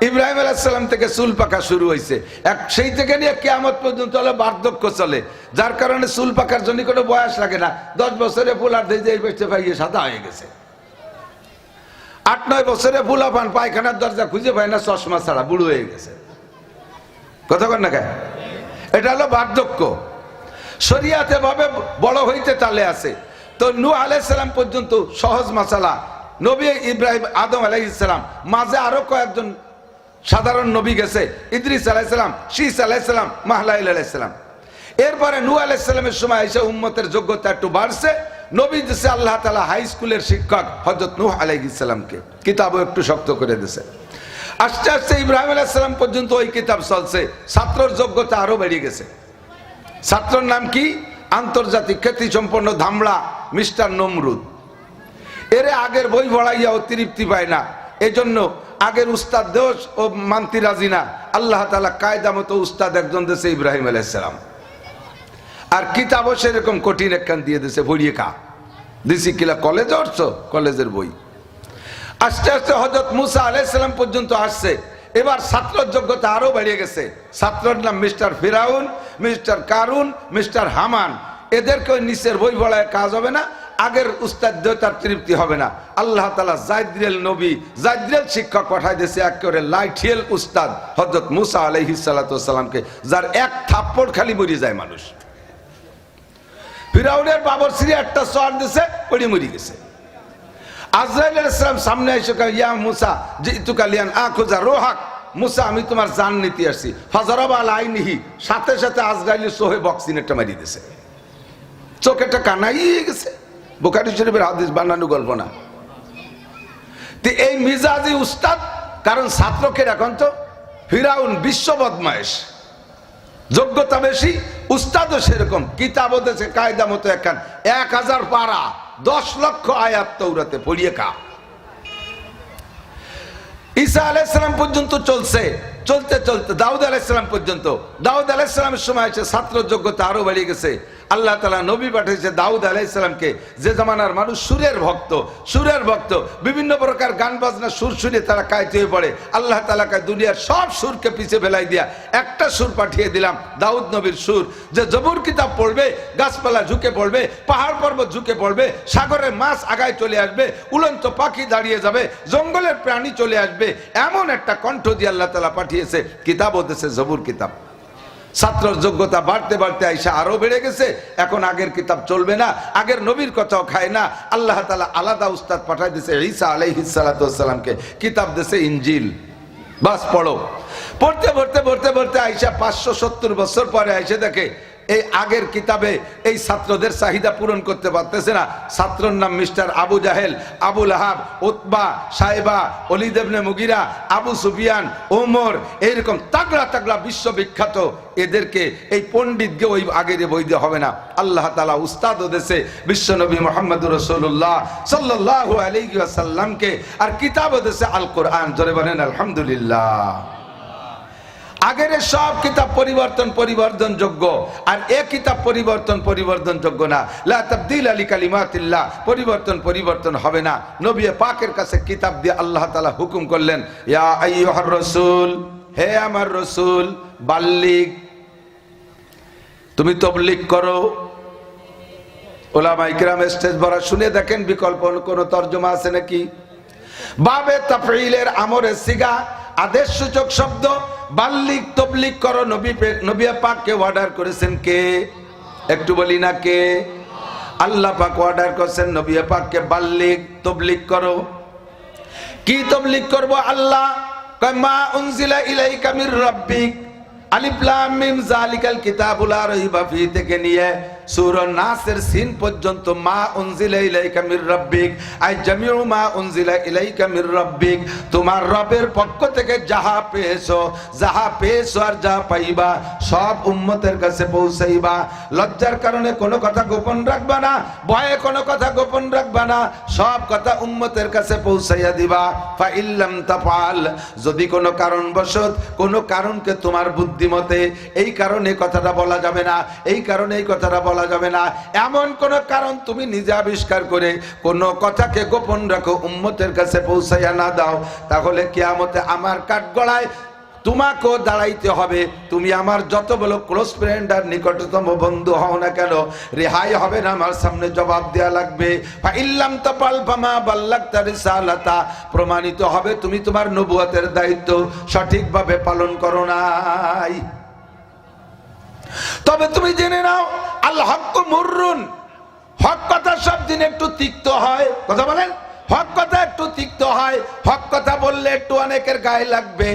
ইব্রাহিম আলাইহিস সালাম থেকে চুল পাকা শুরু হয়েছে। সেই থেকে নিয়ে কিয়ামত পর্যন্ত হলো বার্ধক্য চলে, যার কারণে চুল পাকার জন্য কোনো বয়স লাগে না। 10 বছরে ফুলার দিয়ে এই বেঁচে পাইয়ে সাদা হয়ে গেছে। 8-9 বছরে ফুলা পান পায়খানার দরজা খুঁজে পায় না, চশমা ছাড়া বুড়ো হয়ে গেছে। কথা কন না কেন? এটা হলো বার্ধক্য। শরিয়াতে ভাবে বড় হইতে তালে আছে। তো নূহ আলাইহিস সালাম পর্যন্ত সহজ মাসালা। নবী ইব্রাহিম, আদম আলাইহিস সালাম, মাঝে আরো কয়েকজন সাধারণ নবী গেছে, ইদ্রিস আলাইহিস সালাম, শীস আলাইহিস সালাম, মাহলাইল আলাইহিস সালাম। এরপরে নূহ আলাইহিস সালামের সময় এসে উম্মতের যোগ্যতা একটু বাড়ছে। নবী দিছে আল্লাহ তাআলা হাই স্কুলের শিক্ষক হযরত নূহ আলাইহিস সালামকে, কিতাবও একটু শক্ত করে দিয়েছে। আস্তে আস্তে ইব্রাহিম আলাইহিস সালাম পর্যন্ত ওই কিতাব চলছে। ছাত্রর যোগ্যতা আরো বেড়ে গেছে। ছাত্রর নাম কি? আন্তর্জাতিক খ্যাতি সম্পন্ন ধামড়া মিস্টার নমরুদ। এর আগের বই পড়াইয়া ও তৃপ্তি পায় না, এজন্য আগের উস্তাদ দোষ ও মানতি রাজি না। আল্লাহ তাআলা কায়দা মতো উস্তাদ একজন দেশে ইব্রাহিম আলাইহিস সালাম, আর কিতাবও সেরকম কঠিন একখান দিয়ে দিছে, ভরিয়ে কা দিছি কিলা কলেজে উঠছো, কলেজের বই। আস্তে আস্তে হযরত মুসা আলাইহিস সালাম পর্যন্ত আসছে। এবার ছাত্রের যোগ্যতা আরো বেড়ে গেছে। ছাত্রের নাম মিস্টার ফিরাউন, মিস্টার কারুন, মিস্টার হামান। এদেরকে ওই নিচের বই পড়ায় কাজ হবে না, আগের উস্তাদ তার তৃপ্তি হবে না। আল্লাহ তাআলা জাইদ্রিল নবী, জাইদ্রিল শিক্ষক পাঠাই দিয়েছে একেবারে লাইঠিয়েল উস্তাদ হযরত মুসা আলাইহিস সালাতু ওয়াস সালামকে, যার এক থাপ্পড় খালি মরে যায় মানুষ। ফিরাউনের বাবরসিরি একটা চর দিছে, পড়ে মরে গেছে। আজরাইল আলাইহিস সালাম সামনে এসে কয়, ইয়া মুসা জিতুকা লিয়ান আখুযা রূহাক। মুসা, আমি তোমার জান নিতে আসছি। ফাজারাবা আলা আইনিহি, সাথে সাথে আজরাইলের চোখে বক্সিনেরটা মারি দিয়েছে, চোখেটা কানাই গেছে। বুখারী শরীফের হাদিস, বানানো গল্প না। তো এই মিজাজি উস্তাদ, কারণ ছাত্রকে এখন তো ফিরাউন বিশ্ব বদমায়েশ, যোগ্যতা বেশি, উস্তাদও সেরকম। কিতাবও দেশে কায়দা মতো একখান 1000 পারা 10 লক্ষ আয়াত তৌরাতে পড়িয়ে কা। ঈসা আলাইহিস সালাম পর্যন্ত চলছে, চলতে চলতে দাউদ আলাইহিস সালাম পর্যন্ত। দাউদ আলাইহিস সালামের সময় এসে ছাত্র যোগ্যতা আরো বেড়ে গেছে। আল্লাহ তাআলা নবী পাঠিয়েছে দাউদ আলাইহিস সালামকে, যে জামানার মানুষ সুরের ভক্ত, সুরের ভক্ত, বিভিন্ন প্রকার গান বাজনা সুর শুনে তারা কায়িত হয়ে পড়ে। আল্লাহ তাআলা কা দুনিয়ার সব সুরকে পিছে ফেলাই দিয়া একটা সুর পাঠিয়ে দিলাম, দাউদ নবীর সুর, যে জবুর কিতাব পড়বে, গাছপালা ঝুঁকে পড়বে, পাহাড় পর্বত ঝুঁকে পড়বে, সাগরের মাছ আগায় চলে আসবে, উড়ন্ত পাখি দাঁড়িয়ে যাবে, জঙ্গলের প্রাণী চলে আসবে। এমন একটা কণ্ঠ দিয়ে আল্লাহ তাআলা পাঠিয়েছে, কিতাব হতেছে জবুর কিতাব। ছাত্রের যোগ্যতা বাড়তে বাড়তে আইসা আরো বেড়ে গেছে। এখন আগের কিতাব চলবে না, আগের নবীর কথাও খায় না। আল্লাহ তাআলা আলাদা উস্তাদ পাঠাই দিয়েছে ঈসা আলাইহিস সালাতু ওয়াস সালামকে, কিতাব দিয়েছে ইনজিল। বাস পড়ো। পড়তে পড়তে পড়তে পড়তে আইসা 570 বছর পরে আইসে দেখে এই আগের কিতাবে এই ছাত্রদের চাহিদা পূরণ করতে পারতেছে না। ছাত্রর নাম মিস্টার আবু জাহেল, আবু লাহাব, উতবা, সাইবা, ওলীদ ইবনে মুগিরা, আবু সুফিয়ান, ওমর, এইরকম তাগড়া তাগড়া বিশ্ববিখ্যাত। এদেরকে এই পণ্ডিতকে ওই আগের বই দিয়ে হবে না। আল্লাহ তাআলা উস্তাদ দেশে বিশ্বনবী মুহাম্মদুর রাসূলুল্লাহ সাল্লাল্লাহু আলাইহি ওয়াসাল্লামকে, আর কিতাব দেশে আল কোরআন। জোরে বলেন আলহামদুলিল্লাহ। আগের সব কিতাব পরিবর্তনযোগ্য, আর এ কিতাব পরিবর্তনযোগ্য না। লা তাবদীলা লিকালিমাতিল্লাহ, পরিবর্তন হবে না। নবী পাকের কাছে কিতাব দিয়ে আল্লাহ তাআলা হুকুম করলেন, ইয়া আইয়ুহার রাসূল, হে আমার রাসূল, বাল্লিগ, তুমি তাবলীগ করো। উলামায়ে কিরাম স্টেজ ভরা, শুনে দেখেন বিকল্প কোন তরজমা আছে নাকি। বাবে তাফঈলের আমরে সিগা, আদেশ সূচক শব্দ। বাল্লিগ, তাবলীগ করো। নবী পাককে অর্ডার করেছেন কে? একটু বলি না কে? আল্লাহ পাক অর্ডার করেছেন নবী পাককে, বাল্লিগ, তাবলীগ করো। কি তাবলীগ করব? আল্লাহ কয় মা উনজিলা ইলাইকা মির রাব্বিক, আলিফ লাম মিম যালিকাল কিতাবু লা রাইবা ফীহি থেকে নিয়ে সূরা নাসের সিন পর্যন্ত, মা উনজিলা ইলাইকা মির রাব্বিক আই জামিউ মা উনজিলা ইলাইকা মির রাব্বিক, তোমার রবের পক্ষ থেকে যাহা পেয়েছো আর যা পাইবা সব উম্মতের কাছে পৌঁছাইবা। লজ্জার কারণে কোনো কথা গোপন রাখবা না, ভয়ে কোনো কথা গোপন রাখবা না, সব কথা উম্মতের কাছে পৌঁছাইয়া দিবা। ফা ইল্লাম তাফআল, যদি কোনো কারণবশত, কোনো কারণকে তোমার বুদ্ধিমতে এই কারণে কথাটা বলা যাবে না, এই কারণে এই কথাটা বলা যাবে না, এমন কোন কারণ তুমি নিজে আবিষ্কার করে কোন কথাকে গোপন রাখো, উম্মতের কাছে পৌঁছাইয়া না দাও, তাহলে কিয়ামতে আমার কাঠগড়ায় তোমাকেও দাঁড়াইতে হবে। তুমি আমার যত বলো ক্লোজ ফ্রেন্ড আর নিকটতম বন্ধু হও না কেন, রেহাই হবে না, আমার সামনে জবাব দেয়া লাগবে। ফা ইল্লাম তাফআল ফামা বাল্লাগতা রিসালাতা, প্রমাণিত হবে তুমি তোমার নবুয়তের দায়িত্ব সঠিকভাবে পালন করো নাই। তবে তুমি জেনে নাও, আল হক মুররুন, হক কথা সব দিন একটু তিক্ত হয়। কথা বলেন, হক কথা একটু তিক্ত হয়। হক কথা বললে একটু অনেকের গায়ে লাগবে।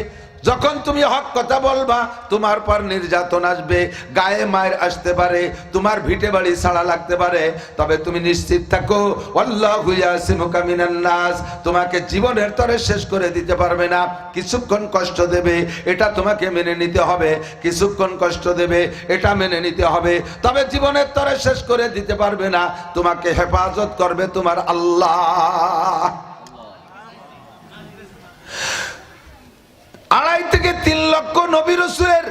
যখন তুমি হক কথা বলবা, তোমার পর নির্যাতন আসবে, গায়ে মায়ের আসতে পারে, তোমার ভিটে বাড়ি ছাড়া লাগতে পারে। তবে তুমি নিশ্চিত থাকো, আল্লাহু ইয়াসিমুকা মিনান নাস, তোমাকে জীবনের তরে শেষ করে দিতে পারবে না। কিছুক্ষণ কষ্ট দেবে, এটা তোমাকে মেনে নিতে হবে। কিছুক্ষণ কষ্ট দেবে, এটা মেনে নিতে হবে। তবে জীবনের তরে শেষ করে দিতে পারবে না। তোমাকে হেফাজত করবে তোমার আল্লাহ। 2.5 থেকে 3 লক্ষ নবী রাসূলের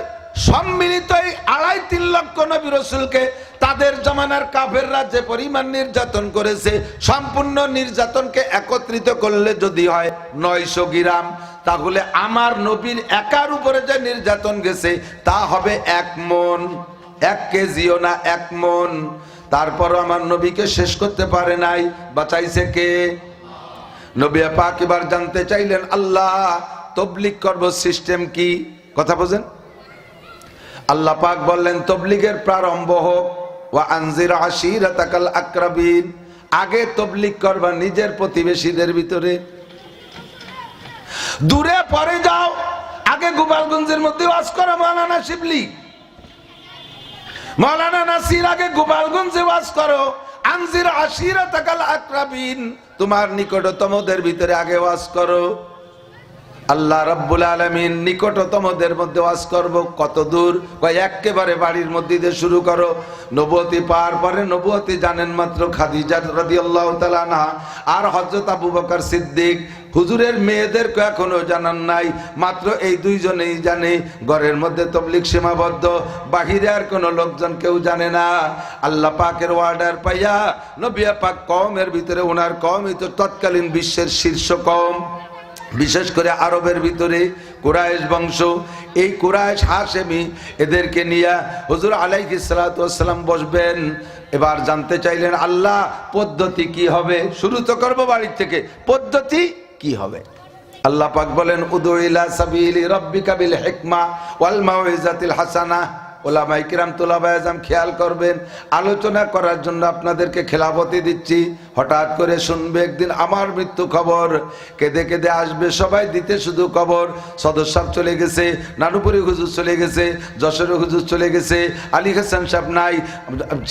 সম্মিলিত, 2.5-3 লক্ষ নবী রাসূলকে তাদের জামানার কাফেররা যে পরিমাণ নির্যাতন করেছে, সম্পূর্ণ নির্যাতনকে একত্রিত করলে যদি হয় 900 গ্রাম, তাহলে আমার নবীর একার উপরে যে নির্যাতন গেছে তা হবে 1 মণ। 1 কেজিও না, 1 মণ। তারপরও আমার নবীকে শেষ করতে পারে নাই, বাঁচাইছে কে? নবী পাক এবার জানতে চাইলেন, আল্লাহ তাবলীগ করব, সিস্টেম কি? কথা বুঝেন। আল্লাহ পাক বললেন, তাবলীগের প্রারম্ভ হোক, ওয়া আনজির আশিরাতাকাল আকরাবিন, আগে তাবলীগ করবা নিজের প্রতিবেশীদের ভিতরে, দূরে পরে যাও। আগে গোপালগঞ্জের মধ্যে ওয়াজ করো মাওলানা শিবলি, মাওলানা নাসির, আগে গোপালগঞ্জে ওয়াজ করো। আনজির আশিরাতাকাল আকরাবিন, তোমার নিকটতমদের ভিতরে আগে ওয়াজ করো। আল্লাহ রাব্বুল আলামিন নিকটতমদের মধ্যে ওয়াজ করব। কত দূর? কয় একেবারে বাড়ির মধ্যে দিয়ে শুরু করো। নবুয়তি পার পরে, নবুয়তি জানেন মাত্র খাদিজা রাদিয়াল্লাহু তাআলা আনহা আর হযরত আবু বকর সিদ্দিক। হুজুরের মেয়েদেরকে এখনো জানান নাই, মাত্র এই 2 জনেই জানে। ঘরের মধ্যে তাবলীগ সীমাবদ্ধ, বাহিরে আর কোনো লোকজন কেউ জানে না। আল্লাহ পাকের অর্ডার পাইয়া নবী পাক কওমের ভিতরে, ওনার কওমই তো তৎকালীন বিশ্বের শীর্ষ কওম, বিশেষ করে আরবের ভিতরে কুরাইশ বংশ। এই কুরাইশ হাশেমি, এদেরকে নিয়ে হুজুর আলাইহিস সালাতু ওয়াস সালাম বসবেন। এবার জানতে চাইলেন, আল্লাহ পদ্ধতি কি হবে? শুরু তো করবো বাড়ির থেকে, পদ্ধতি কি হবে? আল্লাহ পাক বলেন, উদু ইলা সাবিলি রাব্বিকা বিল হিকমা ওয়াল মাউইজাতিল হাসানাহ। ওলামায়ে কিরাম, তোলাবায়ে আযম খেয়াল করবেন, আলোচনা করার জন্য আপনাদেরকে খেলাফতি দিচ্ছি। হঠাৎ করে শুনবে একদিন আমার মৃত্যু খবর, কেঁদে কেঁদে আসবে সবাই দিতে শুধু খবর। সদর সাহেব চলে গেছে, নানুপুরি হুজুর চলে গেছে, যশোরের হুজুর চলে গেছে, আলী হাসান সাহেব নাই,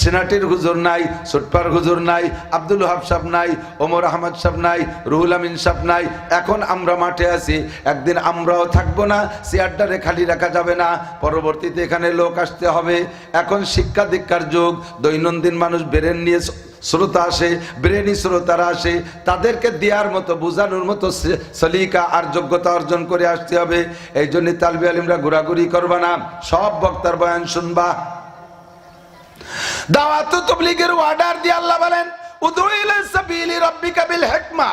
সেনাটির হুজুর নাই, সুটপার হুজুর নাই, আব্দুল ওহাব সাহেব নাই, ওমর আহমদ সাহেব নাই, রুহুল আমিন সাহেব নাই। এখন আমরা মাঠে আছি, একদিন আমরাও থাকবো না, চেয়ারটারে খালি রাখা যাবে না, পরবর্তীতে এখানে লোক আসতে হবে। এখন শিক্ষা দীক্ষার যুগ, দৈনন্দিন মানুষ বেরেন নিয়ে শ্রোতা আসে, ব্রেনি শ্রোতারা আসে, তাদেরকে দেওয়ার মতো বোঝানোর মতো সলিকা আর যোগ্যতা অর্জন করে আসতে হবে। এই জন্য তালবি আলিমরা ঘোরাঘুরি করবা না, সব বক্তার বয়ান শুনবা। দাওয়াত তাবলীগের অর্ডার দিয়ে আল্লাহ বলেন উদউ ইলা সাবিলি রাব্বিকা বিল হিকমা,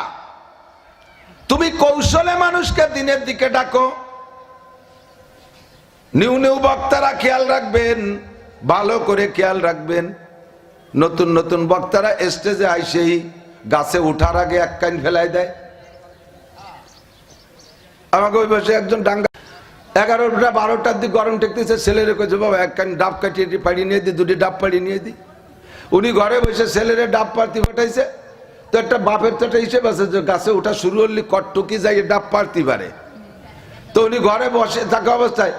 তুমি কৌশলে মানুষকে দিনের দিকে ডাকো। নিউ নিউ বক্তারা খেয়াল রাখবেন, ভালো করে খেয়াল রাখবেন। নতুন নতুন বক্তারা স্টেজে আইসেই গাছে উঠার আগে এক কান ফেলাই দেয়। আমাকে ওই বসে একজন ডাঙ্গা 11টা 12টার দিকে গরম ঠেকতেছে, ছেলেরে কইছে বাবা এক কান ডাব কাটিয়ে পাড়িয়ে নিয়ে দিই, দুটি ডাব পাড়িয়ে নিয়ে দিই। উনি ঘরে বসে ছেলেরে ডাব পাড়তি পাঠাইছে। তো একটা বাপের তো একটা হিসেব আছে যে গাছে ওঠা শুরু হলে কটটুকি যাই ডাব পাড়তে পারে। তো উনি ঘরে বসে থাকা অবস্থায়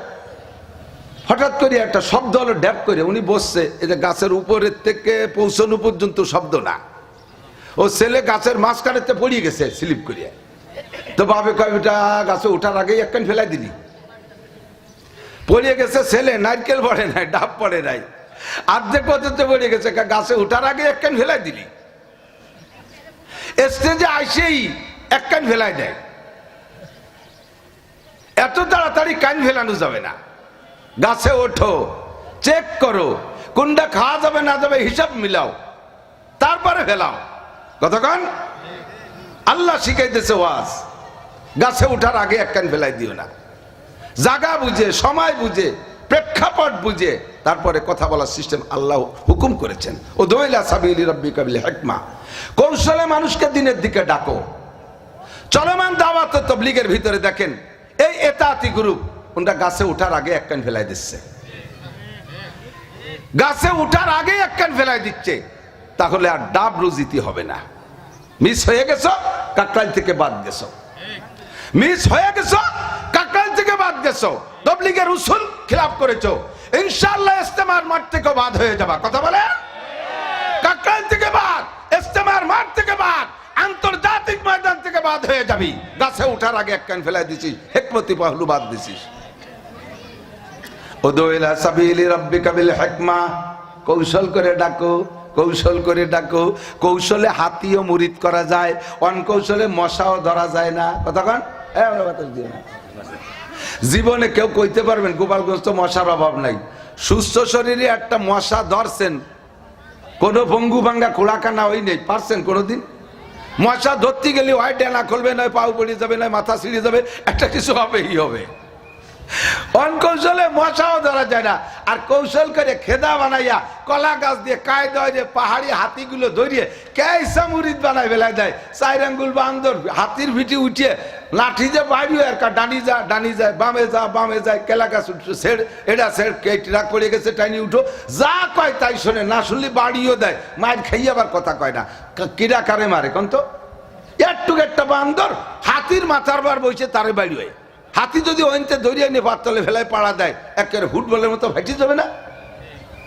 হঠাৎ করে একটা শব্দ হলো, ড্যাপ করে। উনি বসছে, এই যে গাছের উপরের থেকে পৌঁছানো পর্যন্ত শব্দ না, ও ছেলে গাছের মাঝখানেতে পড়িয়ে গেছে স্লিপ করিয়া। তো বাপে কবিটা গাছে ওঠার আগেই একখান ফেলাই দিলি, পড়িয়ে গেছে ছেলে। নারকেল পড়ে নাই, ডাব পড়ে নাই, অর্ধেক পর্যন্ত পড়ে গেছে, গাছে ওঠার আগে একখান ফেলাই দিলি। স্টেজে আইসেই একখান ফেলাই দেয়। এত তাড়াতাড়ি কান ফেলানো যাবে না। গাছে ওঠো, চেক করো কোনটা খাওয়া যাবে না যাবে, হিসাব মিলাও, তারপরে ফেলাও। কতক্ষণ আল্লাহ শিখাইতেছে ওয়াজ, গাছে ওঠার আগে এক কান ফেলাই দিও না। জায়গা বুঝে, সময় বুঝে, প্রেক্ষাপট বুঝে তারপরে কথা বলার সিস্টেম আল্লাহ হুকুম করেছেন। উদউ ইলা সাবিলি রাব্বিকা বিল হিকমা, কৌশলে মানুষকে দিনের দিকে ডাকো। চলমান দাওয়াত তাবলীগের ভিতরে দেখেন এই এতাতি গ্রুপ, ওটা গাছে উঠার আগে এক কান ফেলাই দিচ্ছে। গাছে উঠার আগে এক কান ফেলাই দিচ্ছে, তাহলে আর ডাব রুজিতি হবে না। মিস হয়ে গেছো, কাকরাইল থেকে বাদ গেছো। মিস হয়ে গেছো, কাকরাইল থেকে বাদ গেছো, তাবলীগের উসুল খিলাফ করেছো, ইনশাআল্লাহ ইস্তেমার মাঠ থেকে বাদ হয়ে যাবা। কথা বলে, কাকরাইল থেকে বাদ, ইস্তেমার মাঠ থেকে বাদ, আন্তর্জাতিক ময়দান থেকে বাদ হয়ে যাবি। গাছে উঠার আগে এক কান ফেলাই দিছিস, হিকমতি পাহলু বাদ দিছিস। উদউ ইলা সাবিলি রাব্বিকা বিল হিকমা, কৌশল করে ডাকো, কৌশল করে ডাকো। কৌশলে হাতিও মুরিদ করা যায়, অনকৌশলে মশাও ধরা যায় না। কতক্ষণ জীবনে কেউ কইতে পারবেন গোপালগঞ্জ তো মশার অভাব নাই? সুস্থ শরীরে একটা মশা ধরছেন, কোনো ভঙ্গু ভাঙ্গা খোড়াকানা ওই নেই, পারছেন কোনোদিন? মশা ধরতে গেলে হয় ডেনা খুলবে, নয় পাও পড়ে যাবে, নয় মাথা ছিঁড়ে যাবে, একটা কিছু হবেই হবে। অনকৌশলে মশাও ধরা যায় না। আর কৌশল করে খেদা বানাইয়া কলা গাছ দিয়ে কায়দা যে পাহাড়ি হাতিগুলো ধরিয়ে কেসা মুরিদ বানাই বেলায় দেয়। 4 আঙ্গুল বান্দর হাতির ভিটি উঠিয়ে লাঠি যে বাড়িও আর ডানি যা ডানি যায়, বামে যা বামে যায়, কেলা গাছ উঠছো ছেড়, এটা ছেড়, কেটরাক পড়ে গেছে টাইনি উঠো, যা কয় তাই শোনে, না শুনলে বাড়িও দেয়, মায়ের খাইয়ে আবার কথা কয় না। কিরা কারে মারে কোন তো? একটুক একটা বান্দর হাতির মাথার বার বইছে, তারে বাড়ি হয়। হাতি যদি ওইতে ধরিয়ে নিয়ে পাতলে ফেলায় পাড়া দেয়, একেবারে ফুটবলের মতো ফাইটে যাবে না?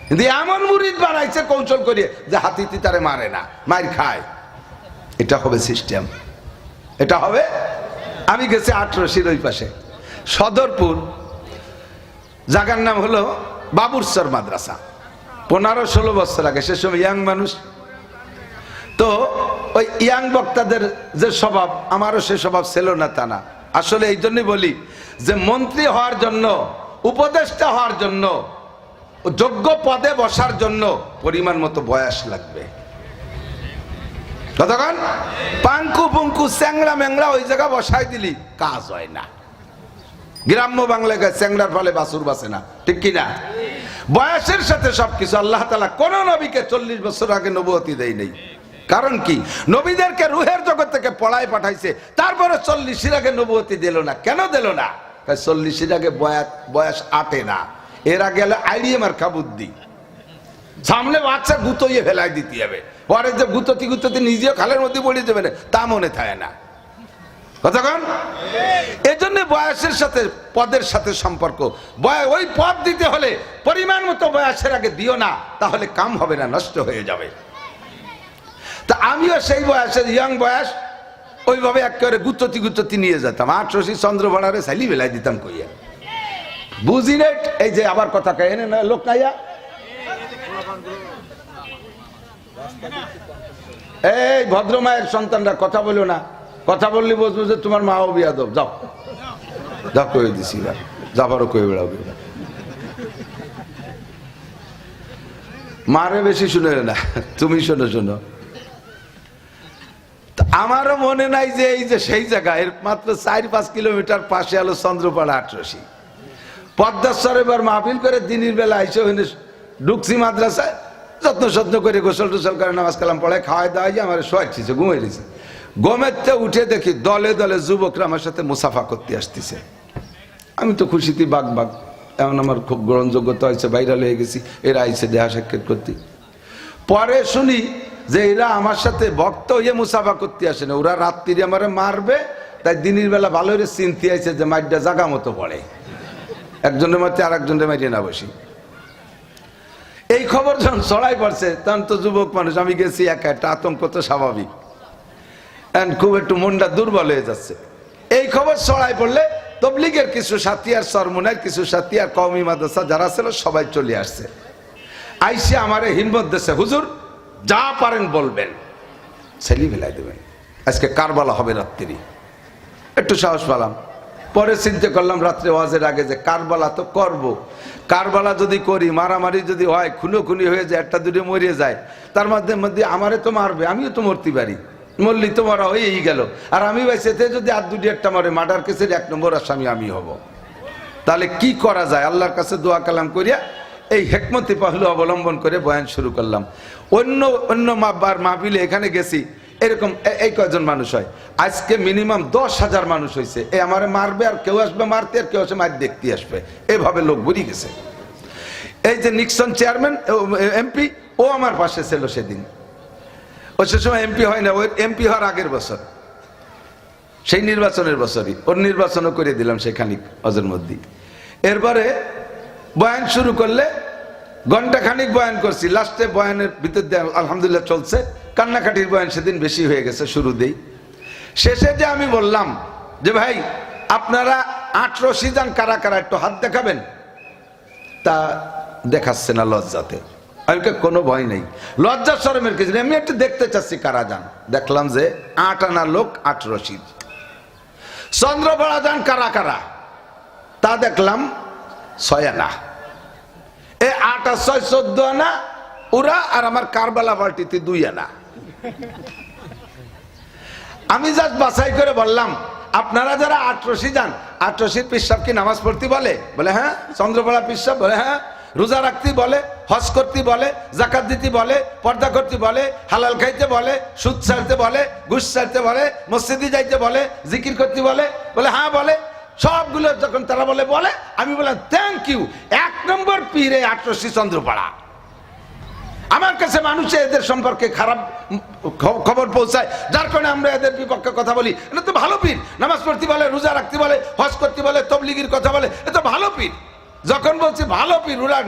কিন্তু এমন মুরিদ বানাইছে কৌশল করিয়ে যে হাতিতে তারে মারে না, মার খায়। এটা হবে সিস্টেম, এটা হবে। আমি গেছি 18 ওই পাশে সদরপুর, জায়গার নাম হলো বাবুরসর মাদ্রাসা। 15-16 বছর আগে, সে সময় ইয়াং মানুষ তো, ওই ইয়াং বক্তাদের যে স্বভাব, আমারও সে স্বভাব ছিল না তা না। আসলে এই জন্যই বলি যে মন্ত্রী হওয়ার জন্য, উপদেষ্টা হওয়ার জন্য, যোগ্য পদে বসার জন্য পরিমাণ মতো বয়স লাগবে। কতক্ষণ পাঙ্কু পুঙ্কু চ্যাংড়া ম্যাংড়া ওই জায়গা বসাই দিলি কাজ হয় না। গ্রাম্য বাংলায় চ্যাংড়ার ফলে বাছুর বাঁচে না, ঠিক কিনা? বয়সের সাথে সবকিছু। আল্লাহ তাআলা কোন নবীকে 40 বছর আগে নবুয়তি দেয় নাই। কারণ কি? নবীদেরকে রুহের জগৎ থেকে পড়ায় পাঠাইছে, তারপরে 40-এর আগে নবুয়তি দিল না। কেন দিল না? 40-এর আগে বয়স আটে না। এর আগে হলে আইডিয়ে মার্কা বুদ্ধি, সামনে বাচ্চা গুতইয়ে ফেলাই দিতে হবে, পরে যে গুততি গুততি নিজেও খালের মধ্যে পড়ে যাবে না, তা মনে থাকে না। কতক্ষণ? এই জন্য বয়সের সাথে পদের সাথে সম্পর্ক। ওই পদ দিতে হলে পরিমাণ মতো বয়সের আগে দিও না, তাহলে কাম হবে না, নষ্ট হয়ে যাবে। তা আমিও সেই বয়সের ইয়াং বয়স ওইভাবে একেবারে গুততি গুততি নিয়ে যেতাম। 18 চন্দ্রভাড়ারে সাইলি বেলায় দিতাম কইয়া, বুঝি না। এই যে আবার কথা কয় এনে লোক নাইয়া এই ভদ্র মায়ের সন্তানরা কথা বলো না, কথা বললে বুঝবো যে তোমার মাও বিয়াদব। যাও যাও কয়ে দিছি, এবার যাবারও কয়ে বেড়াবে। মারে বেশি শুনে না, তুমি শোনো শোনো। আমারও মনে নাই যে এই যে সেই জায়গা, এর মাত্র 4-5 কিলোমিটার পাশে হলো চন্দ্রপাড়া 88। পদ্মাশ্বর এবার মাহফিল করে দিনের বেলা আইসে ওখানে ঢুকছি মাদ্রাসায়, যত্ন করে গোসল টোসল করে নামাজ কালাম পড়ে খাওয়াই দাওয়াই যে আমার শোয়াচ্ছিছে, ঘুমিয়ে দিছে। গমেতে উঠে দেখি দলে দলে যুবকরা আমার সাথে মুসাফা করতে আসতেছে। আমি তো খুশিতে বাগ বাগ, এমন আমার খুব গ্রহণযোগ্যতা হয়েছে, ভাইরাল হয়ে গেছি, এরা আইসে দেহা সাক্ষাৎ করতে। পরে শুনি যে এরা আমার সাথে ভক্ত হয়ে মুসাফা করতে আসে না, ওরা রাত্রি আমার মারবে, তাই দিনের বেলা ভালো করে চিনতে আইছে যে মাইডটা জাগা মতো পড়ে, একজনের মধ্যে আর একজনের মাইরে না বসি। এই খবর যখন ছড়াই পড়ছে তখন তো যুবক মানুষ, আমি গেছি একা, একটা আতঙ্ক তো স্বাভাবিক, খুব একটু মনটা দুর্বল হয়ে যাচ্ছে। এই খবর ছড়াই পড়লে তবলিগের কিছু সাথী আর সরমুনার কিছু সাথী আর কওমি মাদ্রাসা যারা ছিল সবাই চলে আসছে। আইসে আমারে হিম্মত দিচ্ছে, হুজুর যা পারেন বলবেন, ছেলে ফেলাই দেবেন, আজকে কারবালা হবে রাত্রি। একটু সাহস পেলাম। পরে চিন্তা করলাম রাত্রে ওয়াজের আগে যে কারবালা তো করব, কারবালা যদি করি, মারামারি যদি হয়, খুনোখুনি হয়ে যায়, একটা দুটো মরিয়ে যায়, তার মধ্যে মধ্যে আমারে তো মারবে, আমিও তো মরতে পারি, মরলি তো মারা হয়েই গেল। আর আমি বাইসেতে যদি আর দুটি একটা মারে, মার্ডার কেসের 1 নম্বর আসামি আমি হব। তাহলে কি করা যায়? আল্লাহর কাছে দোয়া কালাম করিয়া এই হেকমতি পাহলু অবলম্বন করে বয়ান শুরু করলাম। অন্য মাহফিলে এখানে গেছি, এরকম এই কয়জন মানুষ হয়, আজকে মিনিমাম 10,000 মানুষ হয়েছে। এ আমারে মারবে, আর কেউ আসবে মারতে, আর কেউ আসে মার দেখতে আসবে, এভাবে লোক ভরে গেছে। এই যে নিক্সন চেয়ারম্যান এমপি, ও আমার পাশে ছিল সেদিন। ও সে সময় এমপি হয় না, ওই এমপি হওয়ার আগের বছর, সেই নির্বাচনের বছরই ওর নির্বাচনও করে দিলাম সেখানে অজের মধ্যে। এরপরে বয়ান শুরু করলে ঘন্টা খানিক বয়ান করছি, লাস্টে বয়ানের ভিতর দিয়ে আলহামদুলিল্লাহ চলছে, কান্নাকাটির বয়ান সেদিন বেশি হয়ে গেছে শুরু দেই। শেষে যে আমি বললাম যে ভাই আপনারা 18 সিজন কারা কারা একটু হাত দেখাবেন, তা দেখাচ্ছে না লজ্জাতে। আমি কোনো ভয় নেই, লজ্জা শরমের কিছু নেই, আমি একটু দেখতে চাচ্ছি কারা যান। দেখলাম যে 8 আনা লোক 18 সিজ। চন্দ্রপাড়া যান কারা কারা, তা দেখলাম 6 আনা। এই 8 আর 6 14 আনা ওরা, আর আমার কারবালা পার্টিতে 2 আনা। আমি জাস্ট বাছাই করে বললাম আপনারা যারা 18 যান, 18 পীর সাহেব কি নামাজ পড়তে বলে? বলে হ্যাঁ। চন্দ্রপাড়া পীর সাহেব? বলে হ্যাঁ। রোজা রাখতে বলে, হজ করতে বলে, জাকাত দিতে বলে, পর্দা করতে বলে, হালাল খাইতে বলে, সুদ ছাড়তে বলে, ঘুষ ছাড়তে বলে, মসজিদে যাইতে বলে, জিকির করতে বলে? বলে হ্যাঁ বলে। সবগুলো যখন তারা বলে আমি বললাম থ্যাংক ইউ, 1 নম্বর পীর এই 18 চন্দ্রপাড়া। আমার কাছে মানুষে এদের সম্পর্কে খারাপ খবর পৌঁছায়, যার কারণে আমরা এদের বিপক্ষে কথা বলি। এটা তো ভালো পীর, নামাজ পড়তে বলে, রোজা রাখতে বলে, হজ করতে বলে, তবলিগির কথা বলে, এটা তো ভালো পীর। যখন বলছি ভালো পীর, ওরা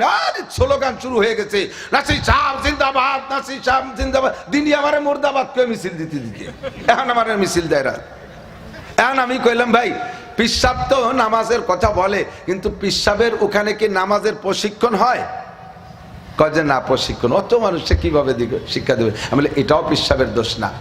স্লোগান শুরু হয়ে গেছে, নাসি সাহেব জিন্দাবাদ, নাসি সাহেব জিন্দাবাদ। দিনই আমার মুর্দাবাদ কে মিছিল দিতে এখন আমার মিছিল দেয়। এখন আমি কইলাম ভাই পীর সাহেব তো নামাজের কথা বলে, কিন্তু পীর সাহেবের ওখানে কি নামাজের প্রশিক্ষণ হয়? কয় যে না, প্রশিক্ষণ অত মানুষকে কিভাবে দিবে, শিক্ষা দেবে? আমি এটাও পীর সাহেবের দোষ না।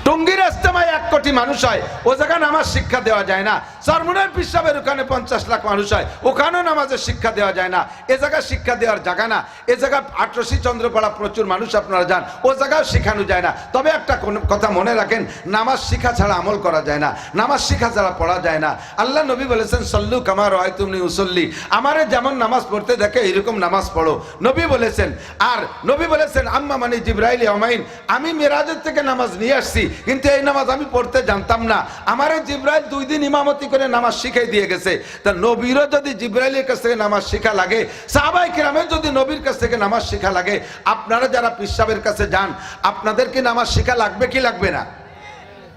টঙ্গীর ইজতেমায় 1 কোটি মানুষ হয়, ও জায়গায় নামাজ শিক্ষা দেওয়া যায় না। চরমুনার পীর সাহেবের ওখানে 50 লাখ মানুষ হয়, ওখানেও নামাজের শিক্ষা দেওয়া যায় না। এ জায়গায় শিক্ষা দেওয়ার জায়গা না। এ জায়গায় 18 চন্দ্রপাড়া প্রচুর মানুষ আপনারা যান, ও জায়গায় শেখানো যায় না। তবে একটা কথা মনে রাখেন, নামাজ শিখা ছাড়া আমল করা যায় না, নামাজ শিখা ছাড়া পড়া যায় না। আল্লাহ নবী বলেছেন সল্লু কামা রাআইতুমুনি উসাল্লি, আমারে যেমন নামাজ পড়তে দেখে এরকম নামাজ পড়ো, নবী বলেছেন। আর নবী বলেছেন আম্মা মানে জিবরাইল ইয়ামাইন, আমি মেরাজের থেকে নামাজ নিয়ে আসছি, কিন্তু এই নামাজ আমি পড়তে জানতাম না, আমারে জিবরাইল 2 দিন ইমামতি করে নামাজ শিখাই দিয়ে গেছে। তা নবীরও যদি জিবরাইলের কাছ থেকে নামাজ শিখা লাগে, সাহাবায়ে কেরামের যদি নবীর কাছ থেকে নামাজ শিখা লাগে, আপনারা যারা পীর সাহেবের কাছে যান, আপনাদের কি নামাজ শিখা লাগবে কি লাগবে না?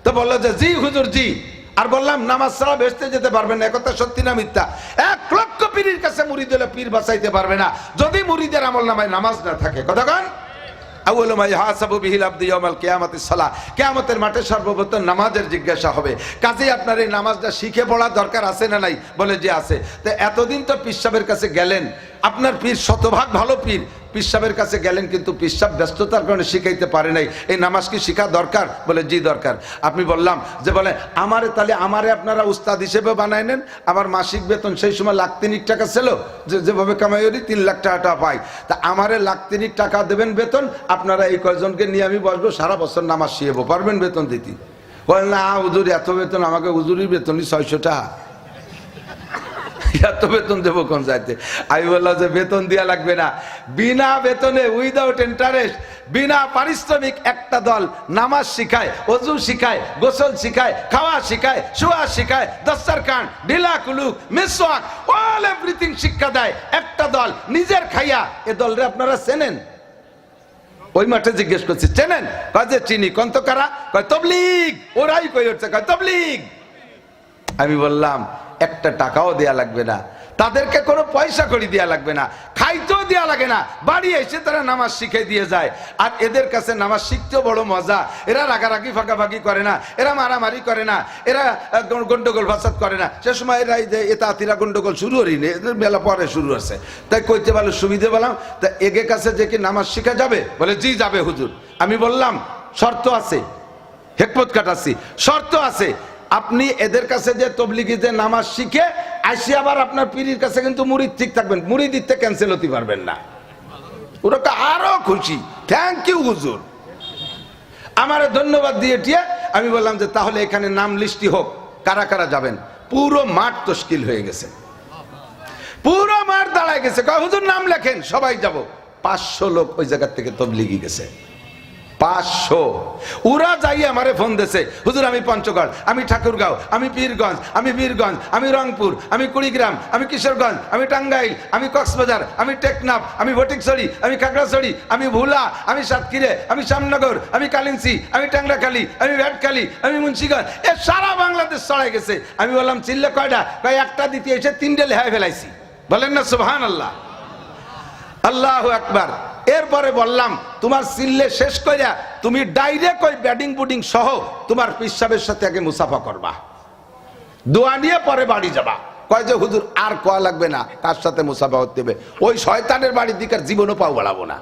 তো বললো যে জি হুজুর জি। আর বললাম নামাজ ছাড়া বেহেশতে যেতে পারবেন না, একথা সত্যি না মিথ্যা? 1 লক্ষ পীরের কাছে মুরিদ হলে পীর বাঁচাইতে পারবে না যদি মুরিদের আমল নামায় নামাজ না থাকে। কথা কন? আউয়ালু মা ইহাসাবু বিহিল আবদু ইয়াউমাল কিয়ামাতিস সালাহ, কিয়ামতের মাঠে সর্বপ্রথম নামাজের জিজ্ঞাসা হবে। কাজেই আপনার এই নামাজটা শিখে পড়ার দরকার আছে না নাই? বলে যে আছে। তো এতদিন তো পীর সাহেবের কাছে গেলেন, আপনার পীর শতভাগ ভালো পীর, পীর সাহেবের কাছে গেলেন কিন্তু পীর সাহেব ব্যস্ততার কারণে শিখাইতে পারে নাই, এই নামাজ কি শিখা দরকার? বলে জি দরকার। আমি বললাম যে বলে আমারে তাহলে আমারে আপনারা উস্তাদ হিসেবে বানায় নেন, আমার মাসিক বেতন সেই সময় লাখ তিনিক টাকা ছিল, যেভাবে কামাই করি 3 লাখ টাকা পাই, তা আমারে লাখ তিনিক টাকা দেবেন বেতন, আপনারা এই কয়জনকে নিয়ে আমি বসবো, সারা বছর নামাজ শিখাবো, পারবেন বেতন দিতে? বলে না হুজুর এত বেতন, আমাকে হুজুরির বেতনই 600 টাকা, এত বেতন দেবো কোন যাইতে? আমি বললাম যে বেতন দেওয়া লাগবে না, বিনা বেতনে উইদাউট ইন্টারেস্ট বিনা পারিশ্রমিক একটা দল নামাজ শিখায়, ওযু শিখায়, গোসল শিখায়, খাওয়া শিখায়, শোয়া শিখায়, দস্তরখান, ঢিলা কুলুক, মিসওয়াক, অল এভরিথিং শিক্ষা দেয় একটা দল নিজের খাইয়া। এ দলরে আপনারা চেনেন? ওই মাঠে জিজ্ঞেস করছি চেনেন? কয় যে চিনি। কোন তো কারা? কয় তবলিগ। ওরাই কই হচ্ছে, কয় তবলিগ। আমি বললাম একটা টাকাও দেয়া লাগবে না, তাদেরকে কোনো পয়সা করি দেয়া লাগবে না, খাইতেও দেয়া লাগে না, বাড়ি এসে তারা নামাজ শিখে দিয়ে যায়। আর এদের কাছে নামাজ শিখতেও বড় মজা, এরা রাগারাগি ফাঁকাফাঁকি করে না, এরা মারামারি করে না, এরা গন্ডগোল ফাসাদ করে না। সে সময় এরা এতাতিরা গন্ডগোল শুরু করিনি, এদের মেলা পরে শুরু আছে। তাই কইতে পারলো সুবিধে পেলাম, তা এগে কাছে যে কি নামাজ শিখা যাবে? বলে জি যাবে হুজুর। আমি বললাম শর্ত আছে, হেকমত কাটাচ্ছি, শর্ত আছে, আপনি এদের কাছে যে তবলিগীতে নামাজ শিখে আসি আবার আপনার পীরের কাছে কিন্তু মুরিদ ঠিক থাকবেন, মুরিদ দিতে ক্যান্সেল হতে পারবেন না। ওরা তো আরো খুশি, থ্যাংক ইউ হুজুর, আমার ধন্যবাদ দিয়ে টিয়ে আমি বললাম যে তাহলে এখানে নাম লিস্টি হোক, কারা কারা যাবেন। পুরো মাঠ তশকিল হয়ে গেছে, পুরো মাঠ দাঁড়ায় গেছে, কয় হুজুর নাম লেখেন, সবাই যাব। 500 লোক ওই জায়গা থেকে তবলিগি গেছে, 500। ওরা যাই আমারে ফোন দিয়েছে, হুজুর আমি পঞ্চগড়, আমি ঠাকুরগাঁও, আমি পীরগঞ্জ, আমি বীরগঞ্জ, আমি রংপুর, আমি কুড়িগ্রাম, আমি কিশোরগঞ্জ, আমি টাঙ্গাইল, আমি কক্সবাজার, আমি টেকনাফ, আমি ফটিকছড়ি, আমি খাগড়াছড়ি, আমি ভোলা, আমি সাতক্ষীরা, আমি শ্যামনগর, আমি কালিঞ্চি, আমি টাংরাখালী, আমি ভ্যাটখালী, আমি মুন্সিগঞ্জ, এ সারা বাংলাদেশ ছড়াই গেছে। আমি বললাম চিল্লে কয়টা? কয় একটা দিতে এসে 3টে লেহায় ফেলাইছি। বলেন না সুবহানাল্লাহ, আল্লাহু আকবার। এরপরে বললাম তোমার চিল্লে শেষ কইরা তুমি ডাইরেক্ট ওই ব্যাডিং বুডিং সহ তোমার পীর সাহেবের সাথে আগে মুসাফা করবা, দোয়া নিয়ে পরে বাড়ি যাবা। কয় যে হুজুর আর কোয়া লাগবে না, কার সাথে মুসাফা হতে হবে? ওই শয়তানের বাড়ির দিকে জীবনও পাও বাড়াবো না।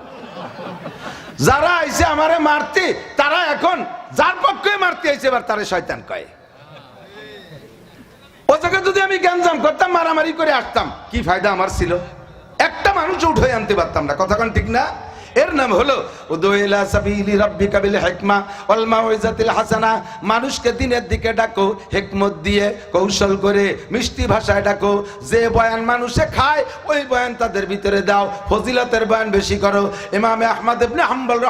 যারা আইছে আমারে মারতে, তারা এখন যার পক্ষে মারতে আইছে এবার তারে শয়তান কয়। ও জায়গায় যদি আমি গ্যাঞ্জাম করতাম, মারামারি করে আসতাম, কি ফায়দা আমার ছিল? একটা মানুষ উঠে আনতে পারতাম না, কথা কোন ঠিক না? এর নাম হলো উদু ইলা সাবিলি রাব্বিকা বিল হিকমা ওয়াল মাউইজাতিল হাসানা। মানুষকে দিনের দিকে ডাকো হিকমত দিয়ে, কৌশল করে, মিষ্টি ভাষায় ডাকো। যে বয়ান মানুষে খায় ওই বয়ান তাদের ভিতরে দাও, ফজিলতের বয়ান বেশি করো। ইমামে আহমদ ইবনে হাম্বল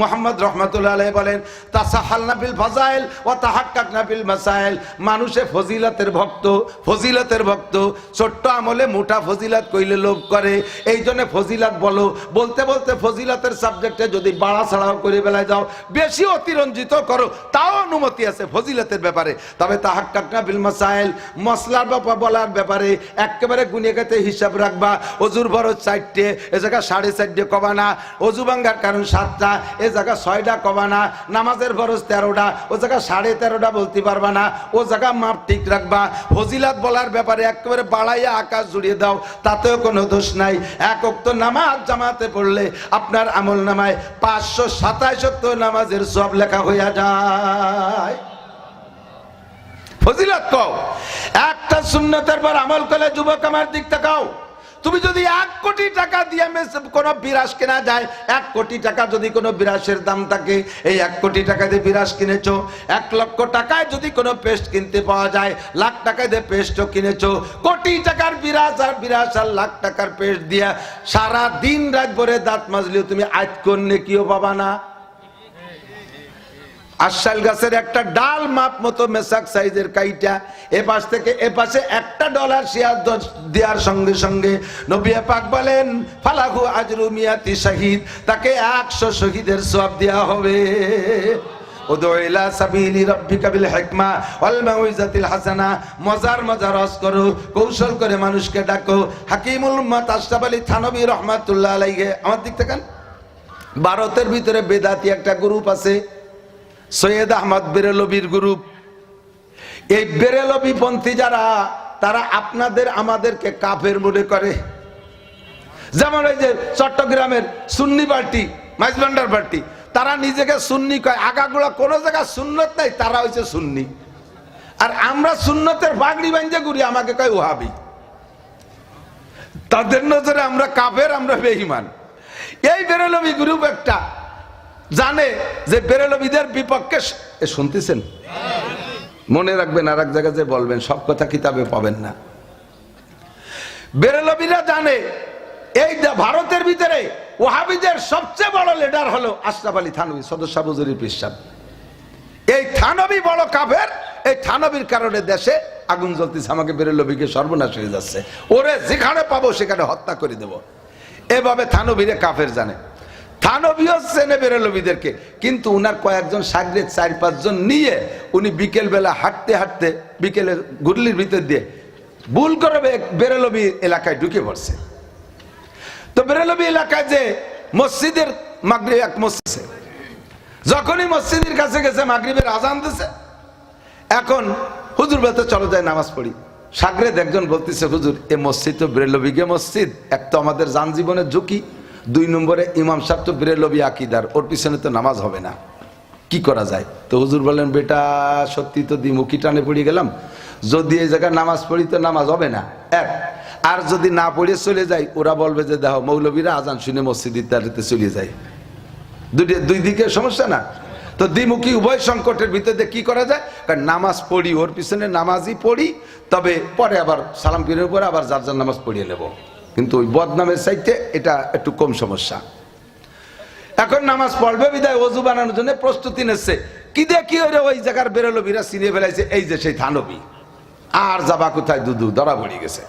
মুহাম্মদ রাহমাতুল্লাহ আলাইহি বলেন তাসাহালনা বিল ফাজাইল ওয়া তাহাক্কাকনা বিল মাসাইল। মানুষে ফজিলতের ভক্ত, ফজিলতের ভক্ত, ছোট্ট আমলে মোটা ফজিলত কইলে লোভ করে। এই জন্য ফজিলত বলো, বলতে বলতে ফজিলতের সাবজেক্টে যদি বাড়া ছাড়াও করে বেলায় যাও, বেশি অতিরঞ্জিত করো, তাও অনুমতি আছে ফজিলতের ব্যাপারে। তবে তাহাক্কাকনা বিল মাসাইল, মসলার ব্যাপার বলার ব্যাপারে একেবারে গুনিয়ে গেতে হিসাব রাখবা। অজুর ফরজ 4টে, এ জায়গা 4.5 কবা না। অজু ভাঙ্গার কারণ 7টা, এ জায়গা 6টা কবা না। নামাজের ফরজ 13টা, ও জায়গা 13.5টা বলতে পারবা না। ও জায়গা মাপ ঠিক রাখবা। ফজিলত বলার ব্যাপারে একেবারে বাড়াইয়া আকাশ জুড়িয়ে দাও, তাতেও কোনো দোষ নাই। এক ওয়াক্ত নামাজ জামাতে পড়লে আপনার আমল নামায় 527 নামাজের সব লেখা হইয়া যায়। ফজিলত কও, একটা সুন্নতের পর আমল করলে যুবক আমার দিক তাকাও, তুমি যদি 1 কোটি টাকা দিয়ে কোনো বিরাস কেনা যায়, 1 কোটি টাকা যদি কোনো বিরাসের দাম থাকে, এই 1 কোটি টাকা দিয়ে বিরাস কিনেছো। 1 লক্ষ টাকায় যদি কোনো পেস্ট কিনতে পাওয়া যায়, লাখ টাকায় দিয়ে পেস্টও কিনেছো। কোটি টাকার বিরাস আর বিরাস আর লাখ টাকার পেস্ট দিয়া সারা দিন রাত ভরে দাঁত মাজলেও তুমি আজ করলে কিও পাবা না। আশাল গাছের একটা ডাল মাপ মতো মেসাক সাইজের কাইটা এ পাশ থেকে এ পাশে $1 শেয়ার দেওয়ার সঙ্গে সঙ্গে নবী পাক বলেন ফালাহু আজরু মিয়াতি শহীদ, তাকে 100 শহীদের সওয়াব দেওয়া হবে। উদু ইলা সাবিলি রাব্বিকা বিল হিকমা ওয়াল মাউইজাতিল হাসানা। মজার মজার রস করো, কৌশল করে মানুষকে ডাকো। হাকিমুল উম্মাত আশরাফ আলী থানভী রাহমাতুল্লাহ আলাইহি, আমার দিক থেকে ভারতের ভিতরে বেদাতি একটা গ্রুপ আছে, সৈয়দ আহমদ বেরেলভির গ্রুপ। এই বেরেলভি পন্থী যারা, তারা আপনাদের আমাদেরকে কাফের মনে করে। যেমন ওই যে চট্টগ্রামের সুন্নি পার্টি, মাইজভান্ডার পার্টি, তারা নিজেকে সুন্নি কয়, আগাগোড়া কোনো জায়গায় সুন্নত নাই, তারা হইছে সুন্নি। আর আমরা সুন্নতের বাগড়ি বাঞ্জে ঘুরি, আমাকে কয় ওহাবি। তাদের নজরে আমরা কাফের, আমরা বেঈমান। এই বেরেলভি গ্রুপ একটা জানে যে বেরেলভিদের বিপক্ষে, শুনতেছেন, মনে রাখবেন, আর এক জায়গায় যে বলবেন সব কথা কিতাবে পাবেন না। বেরেলভিরা জানে এই ভারতের ভিতরে ওহাবিদের সবচেয়ে বড় লিডার হলো আশরাফ আলী থানভী, সদস্য হুজুরি পিসাব। এই থানভী বড় কাফের। এই থানভীর কারণে দেশে আগুন জ্বলতেছে, আমাকে বেরেলভিকে সর্বনাশ হয়ে যাচ্ছে, ওরে যেখানে পাবো সেখানে হত্যা করে দেব। এভাবে থানভীরে কাফের জানে। থানভীও চেনে বেরেলভিদেরকে, কিন্তু উনার কয়েকজন সাগরেদ 4-5 জন নিয়ে উনি বিকেল বেলা হাঁটতে হাঁটতে বিকেলের গুরলির ভিতর দিয়ে ভুল করে বেরেলভি এলাকায় ঢুকে পড়ছে। তো বেরেলভি এলাকায় যে মসজিদের মাগরিব এক মসজিদ, যখনই মসজিদের কাছে গেছে মাগরিবের আজান দিছে, এখন হুজুর বলতে চলো যায় নামাজ পড়ি। সাগরেদ একজন বলতেছে, হুজুর এ মসজিদ তো বেরেলভিকে মসজিদ, এক তো আমাদের যান জীবনের ঝুঁকি, 2 নম্বরে ইমাম সাহেব তো বেরেলভি আকিদার, ওর পিছনে তো নামাজ হবে না, কি করা যায়? তো হুজুর বললেন, বেটা সত্যি তো দ্বিমুখী টানে পড়ে গেলাম, যদি এই জায়গায় নামাজ পড়ি তো নামাজ হবে না, এক, আর যদি না পড়ে চলে যাই ওরা বলবে যে দেখো মৌলবীরা আজান শুনে মসজিদে চলে যায়, দুই দিকে সমস্যা না? তো দ্বিমুখী উভয় সংকটের ভিতরে কি করা যায়? কারণ নামাজ পড়ি, ওর পিছনে নামাজই পড়ি, তবে পরে আবার সালাম ফিরের পরে আবার যার যার নামাজ পড়িয়ে নেব, কিন্তু ওই বদনামের চাইতে এটা একটু কম সমস্যা। এখন নামাজ পড়বে বিদায় ওযু বানানোর জন্য প্রস্তুতি নিচ্ছে, কি দেখি ওই জায়গার বেরেলভিরা চিনে ফেলাইছে, এই যে সেই থানভী, আর যাবা কোথায়, দুদু ধরা পড়ে গেছে।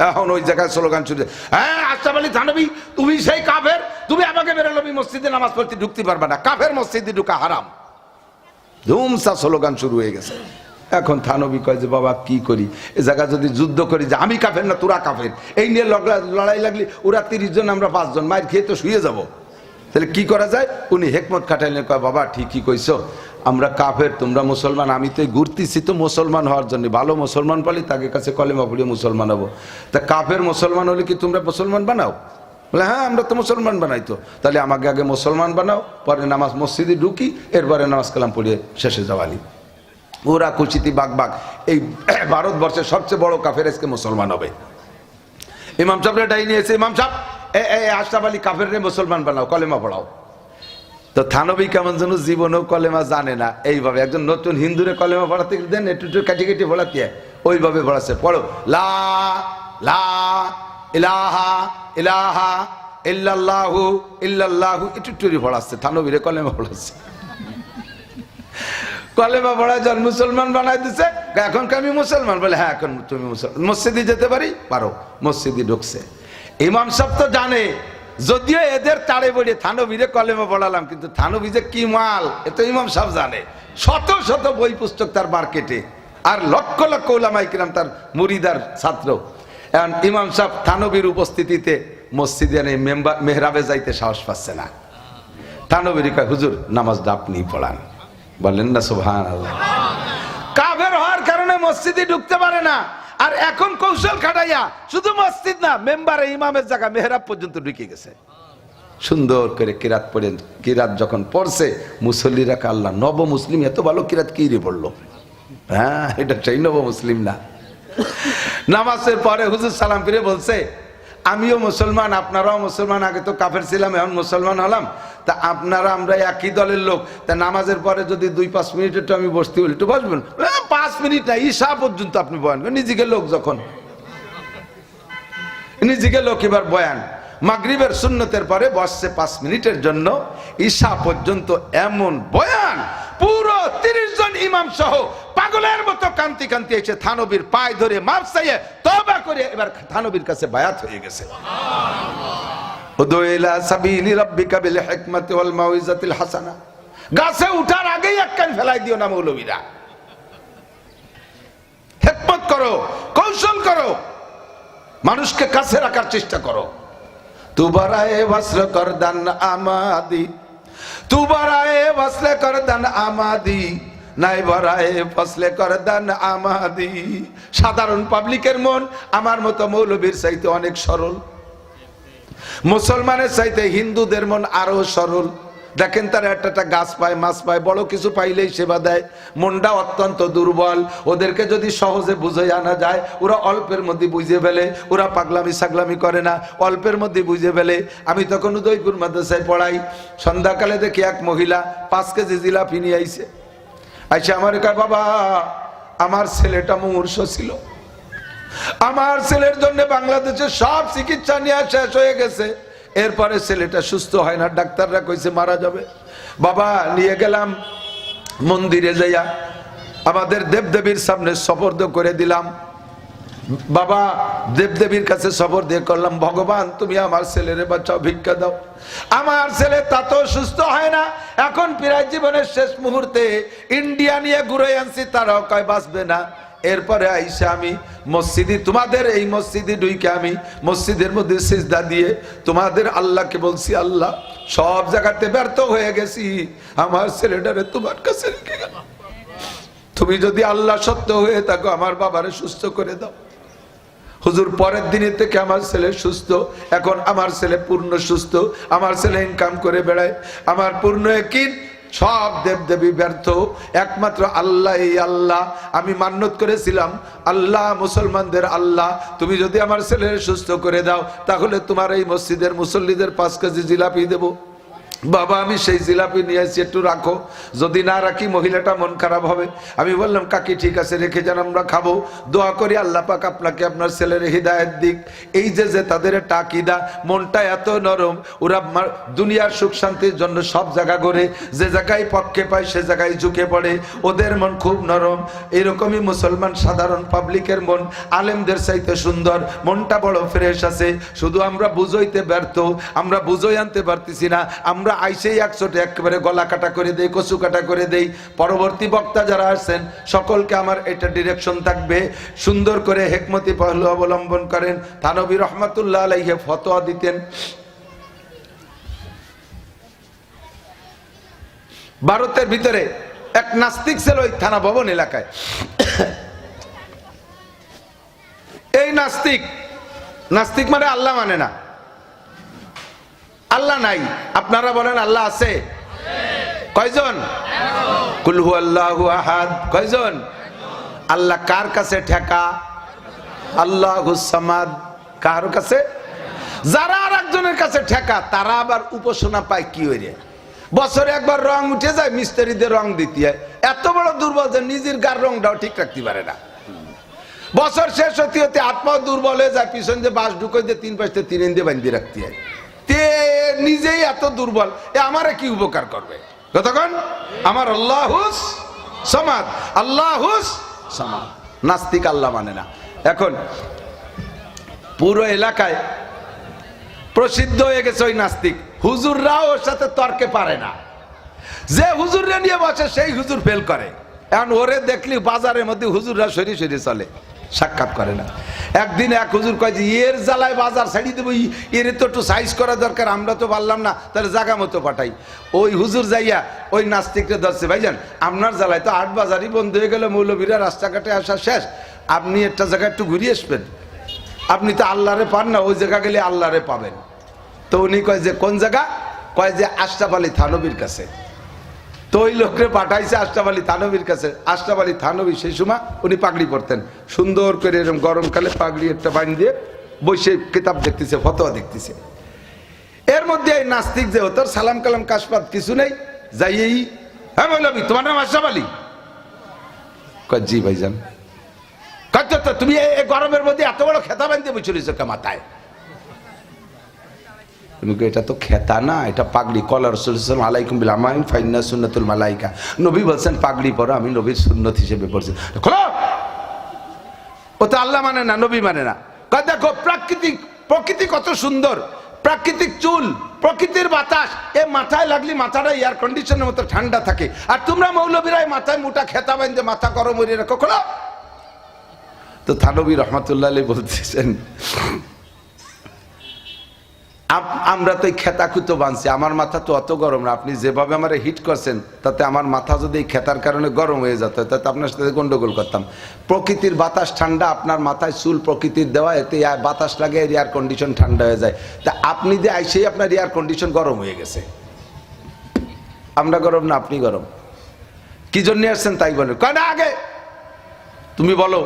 এখন ওই জায়গায় স্লোগান শুরু, হ্যাঁ আশরাফ আলী থানভী তুমি সেই কাফের, তুমি আমাকে বেরেলভি মসজিদে নামাজ পড়তে ঢুকতে পারবে না, কাফের মসজিদে ঢুকা হারাম, ধুমসা স্লোগান শুরু হয়ে গেছে। এখন থানভী কয় যে বাবা কি করি, এ জায়গা যদি যুদ্ধ করি যে আমি কাফের না তোরা কাফের, এই নিয়ে লড়াই লাগলি, ওরা 30 জন আমরা 5 জন, মায়ের খেয়ে তো শুয়ে যাব, তাহলে কি করা যায়? উনি হেকমত খাটাইলেন, কয় বাবা ঠিকই কইছো, আমরা কাফের তোমরা মুসলমান, আমি তো ঘুরতেছি তো মুসলমান হওয়ার জন্য, ভালো মুসলমান পালি তাকে কাছে কলেমা পড়িয়ে মুসলমান হবো, তা কাফের মুসলমান হলে কি তোমরা মুসলমান বানাও? বলে হ্যাঁ আমরা তো মুসলমান বানাই, তো তাহলে আমাকে আগে মুসলমান বানাও, পরে নামাজ মসজিদে ঢুকি, এরপরে নামাজ কালাম পড়িয়ে শেষে যাওয়ালি। ওরা খুশিতি বাগ বাগ, এই ভারতবর্ষের সবচেয়ে বড় কাফের আজকে মুসলমান হবে। ইমাম সাহেবরা ডাই নিয়েছে, ইমাম সাহেব আশরাফ আলী কাফের রে মুসলমান বানাও, কলেমা পড়াও। তো থানভী কেমন যেন জীবনেও কলেমা জানে না, এইভাবে একজন নতুন হিন্দুরে কলেমা পড়াতে দেন, একটু কাটি কাটি পড়াতে ওইভাবে পড়াচ্ছে, পড়ো লা লা ইলাহা ইলাহা ইল্লাল্লাহু ইল্লাল্লাহু, একটু টুরি পড়াচ্ছে, থানভীরে কলেমা পড়াচ্ছে। কলেমা পড়ায় যখন মুসলমান বানাই দিচ্ছে, এখন কি আমি মুসলমান? বলে হ্যাঁ এখন তুমি মুসলমান, মসজিদে যেতে পারি, পারো, মসজিদে ঢুকছে। ইমাম সাহেব তো জানে, যদিও এদের তাড়ে বড়িয়ে থানভীরে কলেমা পড়ালাম, কিন্তু থানভী যে কি মাল এ তো ইমাম সাহেব জানে, শত শত বই পুস্তক তার মার্কেটে, আর লক্ষ লক্ষ উলামায়ে কিরাম তার মুরিদার ছাত্র। এখন ইমাম সাহেব থানভীর উপস্থিতিতে মসজিদে মেহরাবে যাইতে সাহস পাচ্ছে না। থানভীর কয় হুজুর নামাজটা আপনি পড়ান, বলেন না সুবহানাল্লাহ। কাফের হওয়ার কারণে মসজিদে ঢুকতে পারে না, আর এখন কৌশল খাটাইয়া শুধু মসজিদ না মেম্বারে ইমামের জায়গা মেহরাব পর্যন্ত ঢুকে গেছে, সুন্দর করে কিরাত পড়েন। কিরাত যখন পড়ছে মুসল্লিরা আল্লাহ, নব মুসলিম এত ভালো কিরাত কি রে পড়লো, হ্যাঁ এটা সেই নব মুসলিম না। নামাজের পরে হুজুর সালাম ফিরে বলছে, আমিও মুসলমান আপনারাও মুসলমান, আগে তো কাফের ছিলাম এখন মুসলমান হলাম, তা আপনারা আমরা একই দলের লোক, তা নামাজের পরে যদি 2-5 মিনিট একটু আমি বসতে বলি একটু বসবেন? 5 মিনিট না, ঈশা পর্যন্ত আপনি বয়ান করেন, নিজেকে লোক যখন, নিজেকে লোক এবার বয়ান। মাগরিবের সুন্নতের পরে বসছে 5 মিনিটের জন্য, ঈশা পর্যন্ত এমন বয়ান, পুরো 30 জন ইমাম সহ পাগলের মতো কান্তি কান্তি এসে থানভীর পায়ে ধরে মাফ চাইয়ে তওবা করে এবার থানভীর কাছে বায়াত হয়ে গেছে। উদু ইলা সাবিলি রাব্বিকা বিল হিকমাতি ওয়াল মাউইজাতিল হাসানা, গাছে উঠার আগেই এক কান ফেলাই দিও না মৌলবীরা, হিকমত করো, কৌশল করো, মানুষকে কাছে রাখার চেষ্টা করো। তুবারায়ে ওয়াসল করদান আমাদি, তুবারায়ে ওয়াসল করদান আমাদি, নাই বরায়ে ফসলে করদান আমাদি। সাধারণ পাবলিকের মন আমার মতো মৌলবীর চাইতে অনেক সরল, মুসলমানের চাইতে হিন্দুদের মন আরো সরল। দেখেন তারা একটা গাছ পায়, মাছ পায়, বড় কিছু পাইলেই সেবা দেয়। মনটা অত্যন্ত দুর্বল। ওদেরকে যদি সহজে বুঝে আনা যায়, ওরা অল্পের মধ্যে বুঝে ফেলে। ওরা পাগলামি সাগলামি করে না, অল্পের মধ্যে বুঝে ফেলে। আমি তখন উদয়পুর মাদ্রাসায় পড়াই। সন্ধ্যাকালে দেখি এক মহিলা 5 কেজি জিলাপি নিয়ে আইছে। আইসা আমার কয়, বাবা আমার ছেলেটা মুমূর্ষ ছিল, আমার ছেলের জন্য বাংলাদেশে সব চিকিৎসা নিয়ে শেষ হয়ে গেছে, এরপরে ছেলেটা সুস্থ হয় না, ডাক্তাররা কইছে মারা যাবে। বাবা নিয়ে গেলাম মন্দিরে যাইয়া আমাদের দেবদেবীর সামনে সপর্দ করে দিলাম। বাবা দেবদেবীর কাছে সবর দিয়ে করলাম, ভগবান তুমি আমার ছেলেরে বাঁচাও, ভিক্ষা দাও। আমার ছেলে তাতেও সুস্থ হয় না। এখন প্রায় জীবনের শেষ মুহূর্তে ইন্ডিয়া নিয়ে ঘুরে আনছি, তারাও কয় বাঁচবে না। এরপরে আইসা আমি মসজিদে, তোমাদের এই মসজিদে ঢুকে আমি মসজিদের মধ্যে সিজদা দিয়ে তোমাদের আল্লাহকে বলছি, আল্লাহ সব জায়গাতে ব্যর্থ হয়ে গেছি, আমার ছেলেটারে তোমার কাছে রেখে গেল। তুমি যদি আল্লাহ সত্য হয়ে থাকো আমার বাবারে সুস্থ করে দাও। হুজুর পরের দিনের থেকে আমার ছেলে সুস্থ। এখন আমার ছেলে পূর্ণ সুস্থ, আমার ছেলে ইনকাম করে বেড়ায়। আমার পূর্ণ ইয়াকিন সব দেবদেবী ব্যর্থ, একমাত্র আল্লাহ। এই আল্লাহ আমি মান্যত করেছিলাম, আল্লাহ মুসলমানদের আল্লাহ, তুমি যদি আমার ছেলের সুস্থ করে দাও তাহলে তোমার এই মসজিদের মুসল্লিদের 5 কেজি জিলাপি দেবো। বাবা আমি সেই জিলাপি নিয়ে আসছি, একটু রাখো, যদি না রাখি মহিলাটা মন খারাপ হবে। আমি বললাম কাকি ঠিক আছে রেখে যান, আমরা খাবো। দোয়া করি আল্লাহ পাক আপনাকে আপনার ছেলের হিদায়াত দিক। এই যে তাদের একটা আকীদা, মনটা এত নরম, ওরা দুনিয়ার সুখ শান্তির জন্য সব জায়গা করে, যে জায়গায় পক্ষে পায় সে জায়গায় ঝুঁকে পড়ে, ওদের মন খুব নরম। এরকমই মুসলমান সাধারণ পাবলিকের মন আলেমদের চাইতে সুন্দর, মনটা বড় ফ্রেশ আছে। শুধু আমরা বুঝাইতে ব্যর্থ, আমরা বুঝাই আনতে পারতেছি না। আমরা আইসেই একচোটে একেবারে গলা কাটা করে দেই, কচু কাটা করে দেই। পরবর্তী বক্তা যারা আসছেন সকলকে আমার এটা ডিরেকশন থাকবে, সুন্দর করে হেকমতি পহলু অবলম্বন করেন। থানবী রহমাতুল্লাহ আলাইহি ফতোয়া দিতেন। ভারতের ভিতরে এক নাস্তিক ছিল ওই থানা ভবন এলাকায়। এই নাস্তিক মানে আল্লাহ মানে না, আল্লাহ নাই। আপনারা বলেন আল্লাহ আছে? কয়জন? কুল হু আল্লাহু আহাদ। কয়জন? আল্লাহ কার কাছে ঠেকা? আল্লাহুস সামাদ। কার কাছে? যারা আর একজনের কাছে ঠেকা তারা আবার উপাসনা পায় কি হইরে? বছরে একবার রং উঠে যায়, মিস্ত্রিদের রং দিতে হয়। এত বড় দুর্বল যে নিজের গার রংটাও ঠিক রাখতে পারে না। বছর শেষ হতে হতে আত্মাও দুর্বল হয়ে যায়, পিছন যে বাঁশ ঢুকে দিয়ে 3 পাশে 3 ইঞ্চি বাঁধিয়ে রাখতে হয়। নিজেই এত দুর্বল, আমারে কি উপকার করবে? কতক্ষণ আমার আল্লাহুস সামাদ, আল্লাহুস সামাদ। নাস্তিক আল্লাহ মানে না। এখন পুরো এলাকায় প্রসিদ্ধ হয়ে গেছে ওই নাস্তিক। হুজুররাও ওর সাথে তর্কে পারে না। যে হুজুররা নিয়ে বসে সেই হুজুর ফেল করে। এখন ওরে দেখলি বাজারের মধ্যে হুজুররা সরি সরি চলে, সাক্ষাৎ করে না। একদিন এক হুজুর কয় যে এর জ্বালায় বাজার ছাড়িয়ে দেবো, এর তো একটু সাইজ করা দরকার, আমরা তো পারলাম না, তাহলে জায়গা মতো পাঠাই। ওই হুজুর যাইয়া ওই নাস্তিককে ধরছে, ভাইজান আপনার জ্বালায় তো 8 বাজারই বন্ধ হয়ে গেল, মৌলবীরা রাস্তাঘাটে আসা শেষ, আপনি একটা জায়গা একটু ঘুরিয়ে আসবেন, আপনি তো আল্লাহরে পান না, ওই জায়গা গেলে আল্লাহরে পাবেন। তো উনি কয় যে কোন জায়গা? কয় যে আশরাফ আলী থানবীর কাছে। তো ওই লোকরে পাঠাইছে আশরাফ আলী থানবীর কাছে। আশরাফ আলী থানবী সেই সময় উনি পাগড়ি পরতেন, সুন্দর করে এরকম গরমকালে পাগড়ি একটা বান দিয়ে বসে কিতাব দেখতেছে, ফতোয়া দেখতেছে। এর মধ্যে এই নাস্তিক যে তোর সালাম কালাম কাশপাত কিছু নেই, যাইয়েই হ্যাঁ মৌলবী তোমার নাম আশরাফ আলী? কয় জি ভাইজান। কয় তো তুমি এই গরমের মধ্যে এত বড় খেতা বাঁধতে বসে রয়েছো কে মাথায়? এটা তো খেতা না, এটা পাগড়ি। কলা রাসূলুল্লাহ আলাইকুম বিল আমাইম ফাইন্না সুন্নাতুল মালাইকা। নবী বলছেন পাগড়ি পরো, আমি নবীর সুন্নত হিসেবে পড়ছি। খোলো। ও তো আল্লাহ মানে না, নবী মানে না। দেখো প্রকৃতি কত সুন্দর, প্রাকৃতিক চুল, প্রকৃতির বাতাস, এ মাথায় লাগলি মাথাটা এয়ার কন্ডিশনের মতো ঠান্ডা থাকে। আর তোমরা মৌলবীরাই মাথায় মোটা খেতা বাঁধে মাথা গরম হয়ে রাখো, খোলো। তো থানবী রহমাতুল্লাহ আলাইহি বলতেছেন আমরা তো এই খেতাকুতো বানছি, আমার মাথা তো অত গরম না। আপনি যেভাবে আমার হিট করছেন তাতে আমার মাথা যদি এই খেতার কারণে গরম হয়ে যেত তাতে আপনার সাথে গন্ডগোল করতাম। প্রকৃতির বাতাস ঠান্ডা, আপনার মাথায় চুল প্রকৃতির দেওয়া, এতে বাতাস লাগে, এয়ার কন্ডিশন ঠান্ডা হয়ে যায়। তা আপনি যে আইসেই আপনার এয়ার কন্ডিশন গরম হয়ে গেছে। আমরা গরম না, আপনি গরম। কি জন্য আসছেন তাই বলেন। কয় না আগে তুমি বলো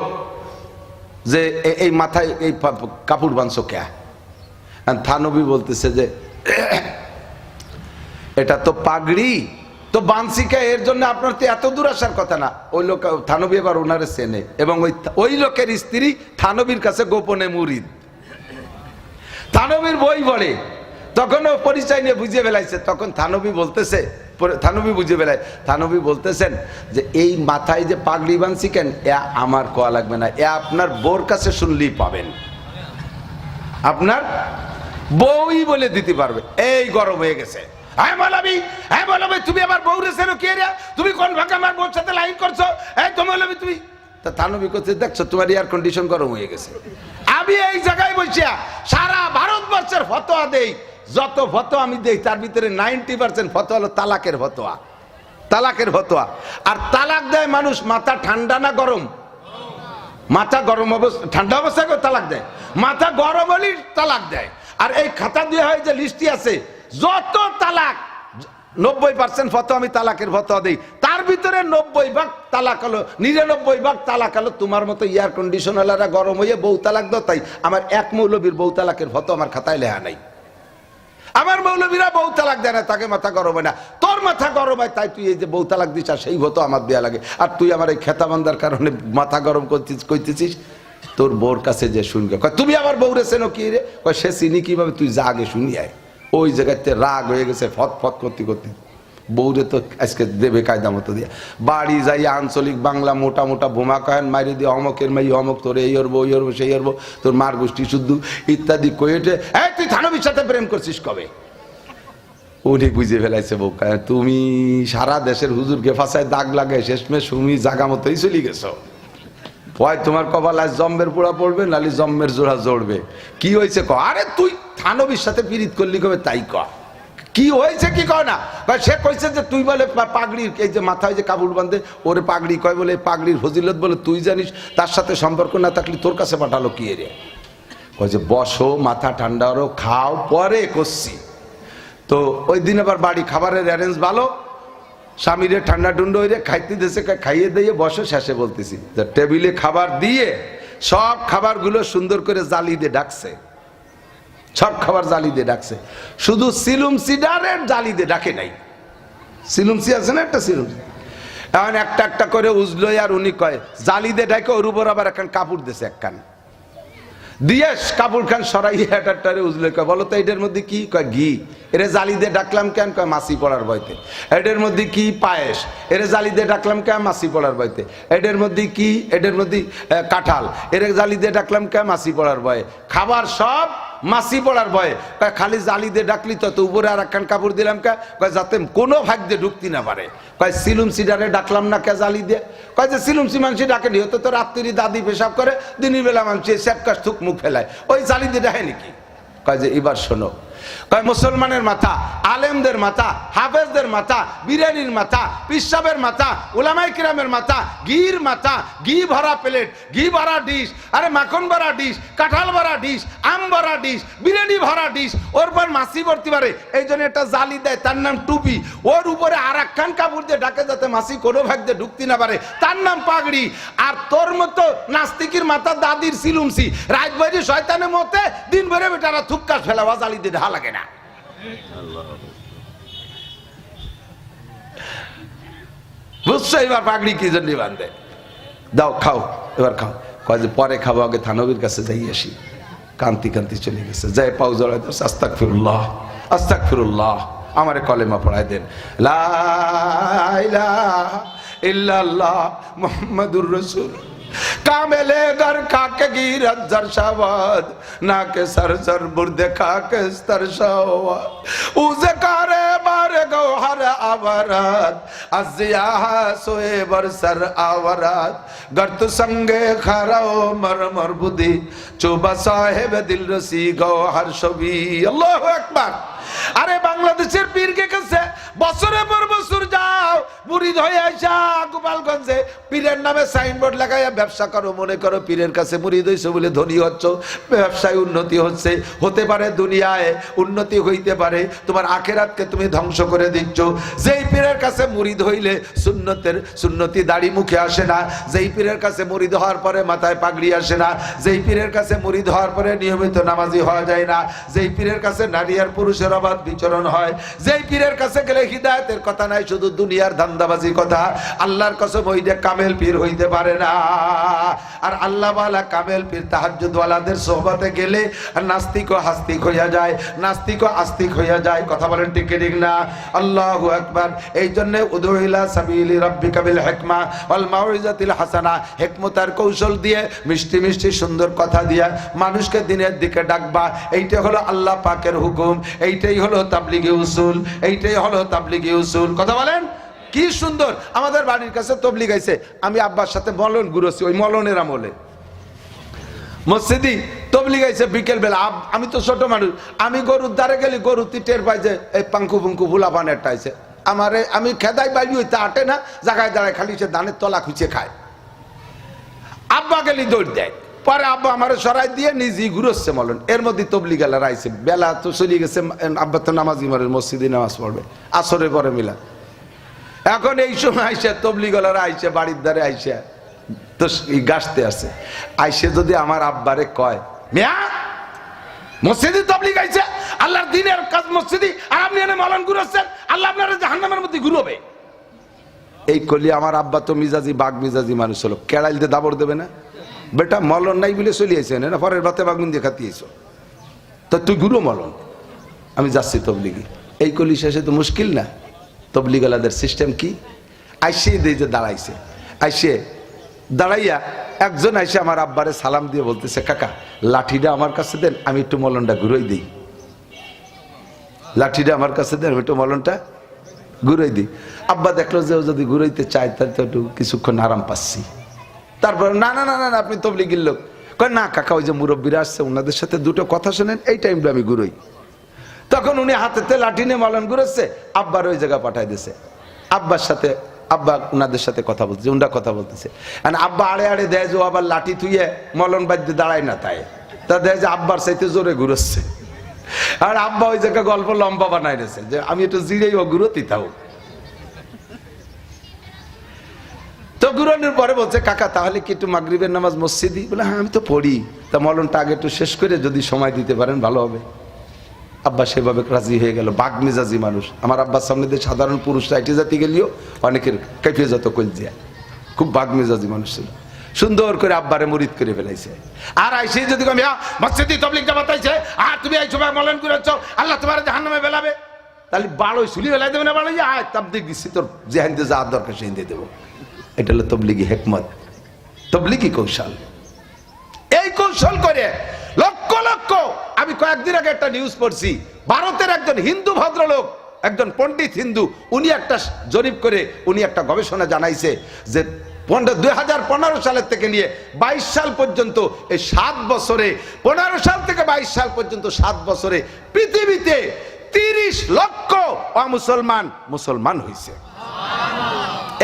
যে এই মাথায় এই কাপড় বাঁধছো কে? থানবী বলতেছে যে এটা তো পাগড়ি, তো বানসিকা, এর জন্য আপনার তো এত দূর আসার কথা না। ওই লোক থানবী এবার ওনারে চেনে, এবং ওই লোকের স্ত্রী থানবীর কাছে গোপনে মুরিদ, থানবীর বই পড়ে। তখন ও পরিচয় নিয়ে বুঝিয়ে ফেলাইছে। তখন থানবী বলতেছে, থানবী বুঝে বেলায়, থানবী বলতেছেন যে এই মাথায় যে পাগড়ি বানছি কেন, এ আমার কোয়া লাগবে না, এ আপনার বোর কাছে শুনলেই পাবেন, আপনার বউই বলে দিতে পারবে। এই গরম হয়ে গেছে। হ্যাঁ মৌলবী, হ্যাঁ মৌলবী, তুমি আমার বউ রেছেন কে রে? তুমি কোন ভাগে আমার বউর সাথে লাইন করছো? এই তো মৌলবী তুমি। তা থানবী করছে, দেখছো তোমার এয়ার কন্ডিশন গরম হয়ে গেছে। আমি এই জায়গায় বসিয়া সারা ভারতবর্ষের ফতোয়া দেই, যত ফতোয়া আমি দেই তার ভিতরে 90% ফতোয়া হলো তালাকের ফতোয়া, তালাকের ফতোয়া। আর তালাক দেয় মানুষ মাথা ঠান্ডা না গরম? মাথা গরম অবস্থা, ঠান্ডা অবস্থায় তালাক দেয়, মাথা গরম হলেই তালাক দেয়। আর এই খাতা দিয়ে হয় যে লিস্টি আছে, যত তালাক 90% ফতোয়া আমি তালাকের ফতোয়া দেই, তার ভিতরে 90 ভাগ তালাক হলো, 99 ভাগ তালাক হলো তোমার মতো এয়ার কন্ডিশন ওয়ালারা গরম হয়ে বউ তালাক দাও। তাই আমার এক মৌলবীর বউ তালাকের ফতোয়া আমার খাতায় লেখা নাই। আমার মৌলবীরা বউ তালাক দেয় না, তাকে মাথা গরম হয় না। তোর মাথা গরম হয় তাই তুই এই যে বউ তালাক দিস, আর সেই হতো আমার দেয়া লাগে। আর তুই আমার এই খেতাবান্দার কারণে মাথা গরম কইতেছিস। তোর বউর কাছে যে শুনবে, তুমি আমার বউ রে চেনো কি রে? কয় সে চিনি কিভাবে, তুই যা আগে শুনি আয়। ওই জায়গাতে রাগ হয়ে গেছে, ফত ফত করতে করতে বউরে তো আজকে দেবে কায়দা মতো দিয়ে। বাড়ি যাই আঞ্চলিক বাংলা মোটা মোটা বোমা কয়েন মারি দিয়ে অমকের মাই অমক, তোর এই হরবো ওই হরবো সেই হরবো, তোর মার গোষ্ঠী শুদ্ধ ইত্যাদি কয়েটে। এই তুই থানবীর সাথে প্রেম করছিস কবে? উনি বুঝে ফেলাইছে বউ, তুমি সারা দেশের হুজুরকে ফাঁসায় দাগ লাগাই শেষমে সুমি জাগা মতোই চলে গেছো। হয় তোমার কপাল আজ জম্মের পোড়া পড়বে, নালি জম্মের জোড়া জড়বে। কি হয়েছে ক? আরে তুই থানবীর সাথে পীড়িত করলি কবে তাই ক। কি হয়েছে কি কয় না? সে কইছে যে তুই বলে পাগড়ির এই যে মাথায় যে কাপড় বাঁধে ওরে পাগড়ি কয়, বলে পাগড়ির ফজিলত বলে তুই জানিস, তার সাথে সম্পর্ক না থাকলে তোর কাছে পাঠালো কি রে? কয় যে বসো, মাথা ঠান্ডা হলো, খাও, পরে করছি। তো ওই দিন আবার বাড়ি খাবারের অ্যারেঞ্জ ভালো, স্বামীরে ঠান্ডা টুন্ডা হয়ে খাইতে দিয়েছে, খাইয়ে দিয়ে বসে। শেষে বলতেছি যে টেবিলে খাবার দিয়ে সব খাবারগুলো সুন্দর করে জালি দিয়ে ডাকছে, সব খাবার জালি দিয়ে ডাকছে, শুধু সিলুমসি ডালের জালি দিয়ে ডাকে নাই। সিলুমসি আছে না একটা সিলুমসি, এখন একটা একটা করে উজলো। আর উনি কয় জালি দিয়ে ডাকে, ওর উপর আবার একখান কাপড় দিয়েছে, একখান দিয়ে কাপড় খান সরাইয়ে হেটারটারে উজলে কয় বলো তো এটার মধ্যে কি? কয় ঘি। এরে জালি দিয়ে ডাকলাম কেন? কয় মাছি পড়ার ভয়তে। এটার মধ্যে কি? পায়েস। এরে জালি দিয়ে ডাকলাম কেন? মাছি পড়ার ভয়তে। এটার মধ্যে কি? এটার মধ্যে কাঁঠাল। এরে জালি দিয়ে ডাকলাম কেন? মাছি পড়ার ভয়ে। খাবার সব মাছি পড়ার ভয়ে। কয় খালি জালি দিয়ে ডাকলি তো উপরে আর একখান কাপড় দিলাম কে? কয় যাতে কোনো ভাগ দিয়ে ঢুকতে না পারে। কয় সিলুমসি ডারে ডাকলাম না কে জালি দিয়ে? কয় যে সিলুমসি মানুষই ডাকেনি, হতো তো রাত্রি দাদি পেশাব করে, দিনের বেলা মানুষ স্যাপকাশ থুক মুখ ফেলায়, ওই জালি দিয়ে ডাকে নাকি? কয় যে এবার শোনো, কয় মুসলমানের মাথা, আলেমদের মাথা, হাফেজদের মাথা, বিরিয়ানির মাথা, পিসাবের মাথা, উলামায়ে কিরামের মাথা, ঘির মাথা, ঘি ভরা প্লেট, ঘি ভরা ডিশ, আরে মাখন ভরা ডিশ, কাঁঠাল ভরা ডিশ, আম ভরা ডিশ, বিরিয়ানি ভরা ডিশ, ওর পর মাছি ভরতে পারে, এই জন্য একটা জালি দেয়, তার নাম টুপি। ওর উপরে আর একখান কাপড় দিয়ে ডাকে যাতে মাছি কোনো ভাগ দিয়ে ঢুকতে না পারে, তার নাম পাগড়ি। আর তোর মতো নাস্তিকের মাথা দাদির সিলুমসি, রাত বাইরে শয়তানের মতে দিন ভরে বেটারা থুক্কা ফেলাওয়া জালি দিয়ে ঢা লাগে না। বুঝছো এবার পাগড়ি কি জন্য বাঁধে? দাও খাও, এবার খাও। কয় যে পরে খাবো, আগে থানবীর কাছে যাই আসি। কান্তি কান্তি চলে গেছে, যাই পাও জড়াই দাও, আস্তাগফিরুল্লাহ আস্তাগফিরুল্লাহ, আমারে কলেমা পড়ায় দেন, লা ইলাহা ইল্লাল্লাহ মুহাম্মাদুর রাসূল। कामेले घर खाके गिरत जरशावद ना के सर सर बुर्दे खाके स्तरशावा उसे कारे बारे गौहर आवारात अजिया सोए बरसर आवारात गर्त संगे खराओ मरमर बुद्धि चुबा साहेब दिल रसी गौहर छवि अल्लाहु আকবার আরে বাংলাদেশের পীরকে কাছে বছরের পর বছর যাও মুরিদ হয়ে আইসা গোপালগঞ্জে পীরের নামে সাইনবোর্ড লাগাইয়া ব্যবসা করো মনে করো পীরের কাছে মুরিদ হইছো বলে ধনী হচ্ছ ব্যবসায় উন্নতি হচ্ছে হতে পারে দুনিয়ায় উন্নতি হইতে পারে তোমার আখিরাতকে তুমি ধ্বংস করে দিচ্ছ যেই পীরের কাছে মুরিদ হইলে সুন্নতি দাড়ি মুখে আসে না যেই পীরের কাছে মুরিদ হওয়ার পরে মাথায় পাগড়ি আসে না যেই পীরের কাছে মুরিদ হওয়ার পরে নিয়মিত নামাজি হওয়া যায় না যেই পীরের কাছে নারী আর পুরুষের অবাধ বিচরণ হয় যেই পীরের কাছে গেলে হিদায়াতের কথা নাই শুধু দুনিয়ার ধান্দাবাজি কথা আল্লাহর কসম ওইটা কামেল পীর হইতে পারে না আর আল্লাহ ওয়ালা কামেল পীর তাহাজ্জুদ ওয়ালাদের সোহবতে গেলে নাস্তিক ও আস্তিক হইয়া যায় নাস্তিক ও আস্তিক হইয়া যায় কথা বলেন ঠিক কি ঠিক না আল্লাহু আকবার এইজন্য উদু ইলা সাবিলি রাব্বিকা বিল হিকমা ওয়াল মাউইজাতিল হাসানা হিকমতার কৌশল দিয়ে মিষ্টি মিষ্টি সুন্দর কথা দিয়ে মানুষকে দিনের দিকে ডাকবা এইটা হলো আল্লাহ পাকের হুকুম এইটাই হলো তাবলীগী উসুল এইটাই হলো তাবলীগী উসুল কথা বলেন কি সুন্দর আমাদের বাড়ির কাছে তাবলীগ আইছে আমি আব্বার সাথে মলন ঘুরছি ওই মলনের আমলে মসজিদি তাবলীগ আইছে বিকেল বেলা আমি তো ছোট মানুষ আমি গরুর দ্বারে গেলি গরুতি টের পাই যে এই পাঙ্কু পুঙ্কু ভুলা পানেরটা আইছে আমারে আমি খেদাই বাইলি হইতে আটে না জায়গায় দাঁড়ায় খালি সে ধানের তলা খুঁজে খায় আব্বা গেলি দৌড় দেয় পরে আব্বা আমার সরাই দিয়ে নিজেই ঘুরোচ্ছে মলন এর মধ্যে তবলিগ আলারা আইছে বেলা তো চলে গেছে আব্বা তো নামাজি মারেন মসজিদে নামাজ পড়বে আসরে পরে মিলা এখন এই সময় আইসে তবলিগ আলারা আইসে বাড়ির ধারে আইসে তো গাছতে আছে আইসে যদি আমার আব্বারে কয় মিয়া মসজিদে তবলিগ আইছে আল্লাহর দ্বীনের কাজ মসজিদে আর আপনি এনে মলন ঘুরোচ্ছেন আল্লাহ আপনার জাহান্নামের মধ্যে ঘুরবে এই কলি আমার আব্বা তো মিজাজি বাঘ মিজাজি মানুষ হলো কেড়াইলতে দাবড় দেবে না বেটা মলন নাই বলে চলে আইছে না পরের বাতে বাগুন দিয়ে খাতিয়েছ তো তুই গুরু মলন আমি যাচ্ছি তবলিগি এই কলি শেষে তো মুশকিল না তবলিগালাদের সিস্টেম কি আইসে দিয়ে যে দাঁড়াইছে আইসে দাঁড়াইয়া একজন আইসে আমার আব্বারে সালাম দিয়ে বলতেছে কাকা লাঠিটা আমার কাছে দেন আমি একটু মলনটা ঘুরোই দিই লাঠিটা আমার কাছে দেন আমি একটু মলনটা ঘুরোই দিই আব্বা দেখলো যে ও যদি ঘুরাইতে চায় তাহলে তো একটু কিছুক্ষণ আরাম পাচ্ছি তারপর না না না না আপনি তবলিগীর লোক কয় না কাকা ওই যে মুরব্বীরা আসছে ওনাদের সাথে দুটো কথা শোনেন এই টাইমটা আমি ঘুরোই তখন উনি হাতেতে লাঠি নিয়ে মলন ঘুরেছে আব্বার ওই জায়গা পাঠাই দিয়েছে আব্বার সাথে আব্বা ওনাদের সাথে কথা বলতেছে উনরা কথা বলতেছে আব্বা আড়ে আড়ে দেয় যে আবার লাঠি থুয়ে মলন বাদ্যে দাঁড়ায় না তাই তা দেয় যে আব্বার চাইতে জোরে ঘুরোচ্ছে আর আব্বা ওই জায়গা গল্প লম্বা বানাই দিয়েছে যে আমি একটু জিরেই ও ঘুরোতি তাও তো ঘুরানোর পরে বলছে কাকা তাহলে কি একটু মাগরিবের নামাজ মসজিদি বলে হ্যাঁ আমি তো পড়ি তা মলনটা আগে একটু শেষ করে যদি সময় দিতে পারেন ভালো হবে আব্বা সেভাবে রাজি হয়ে গেল বাঘ মেজাজি মানুষ আমার আব্বার সামনে দিয়ে সাধারণ পুরুষরা এটি জাতি গেলেও অনেকের কেঁপে যত কলজিয়া খুব বাঘ মেজাজি মানুষ ছিল সুন্দর করে আব্বারে মুরিদ করে ফেলাইছে আর আইসে যদি মসজিদি তবলিগ জামাত আইছে আর তুমি এই সময় মলন করেছ আল্লাহ তোমার জাহান্নামে ফেলাবে তাহলে বাড়োই চুলি ফেলাই দেবে না বাড়োই আয় তাবলিগ দিচ্ছি তোর যেহান দিয়ে যাওয়ার দরকার সেই দিয়ে দেবো এটা হলো তবলিগি হিকমত তবলিগি কৌশল এই কৌশল করে লক্ষ লক্ষ আমি কয়েকদিন আগে একটা নিউজ পড়ছি ভারতের একজন হিন্দু ভদ্রলোক একজন পণ্ডিত হিন্দু উনি একটা জরিপ করে উনি একটা গবেষণা জানাইছে যে 2015 সালের থেকে নিয়ে 22 সাল পর্যন্ত এই 7 বছরে 15 সাল থেকে 22 সাল পর্যন্ত 7 বছরে পৃথিবীতে 30 লক্ষ মুসলমান হয়েছে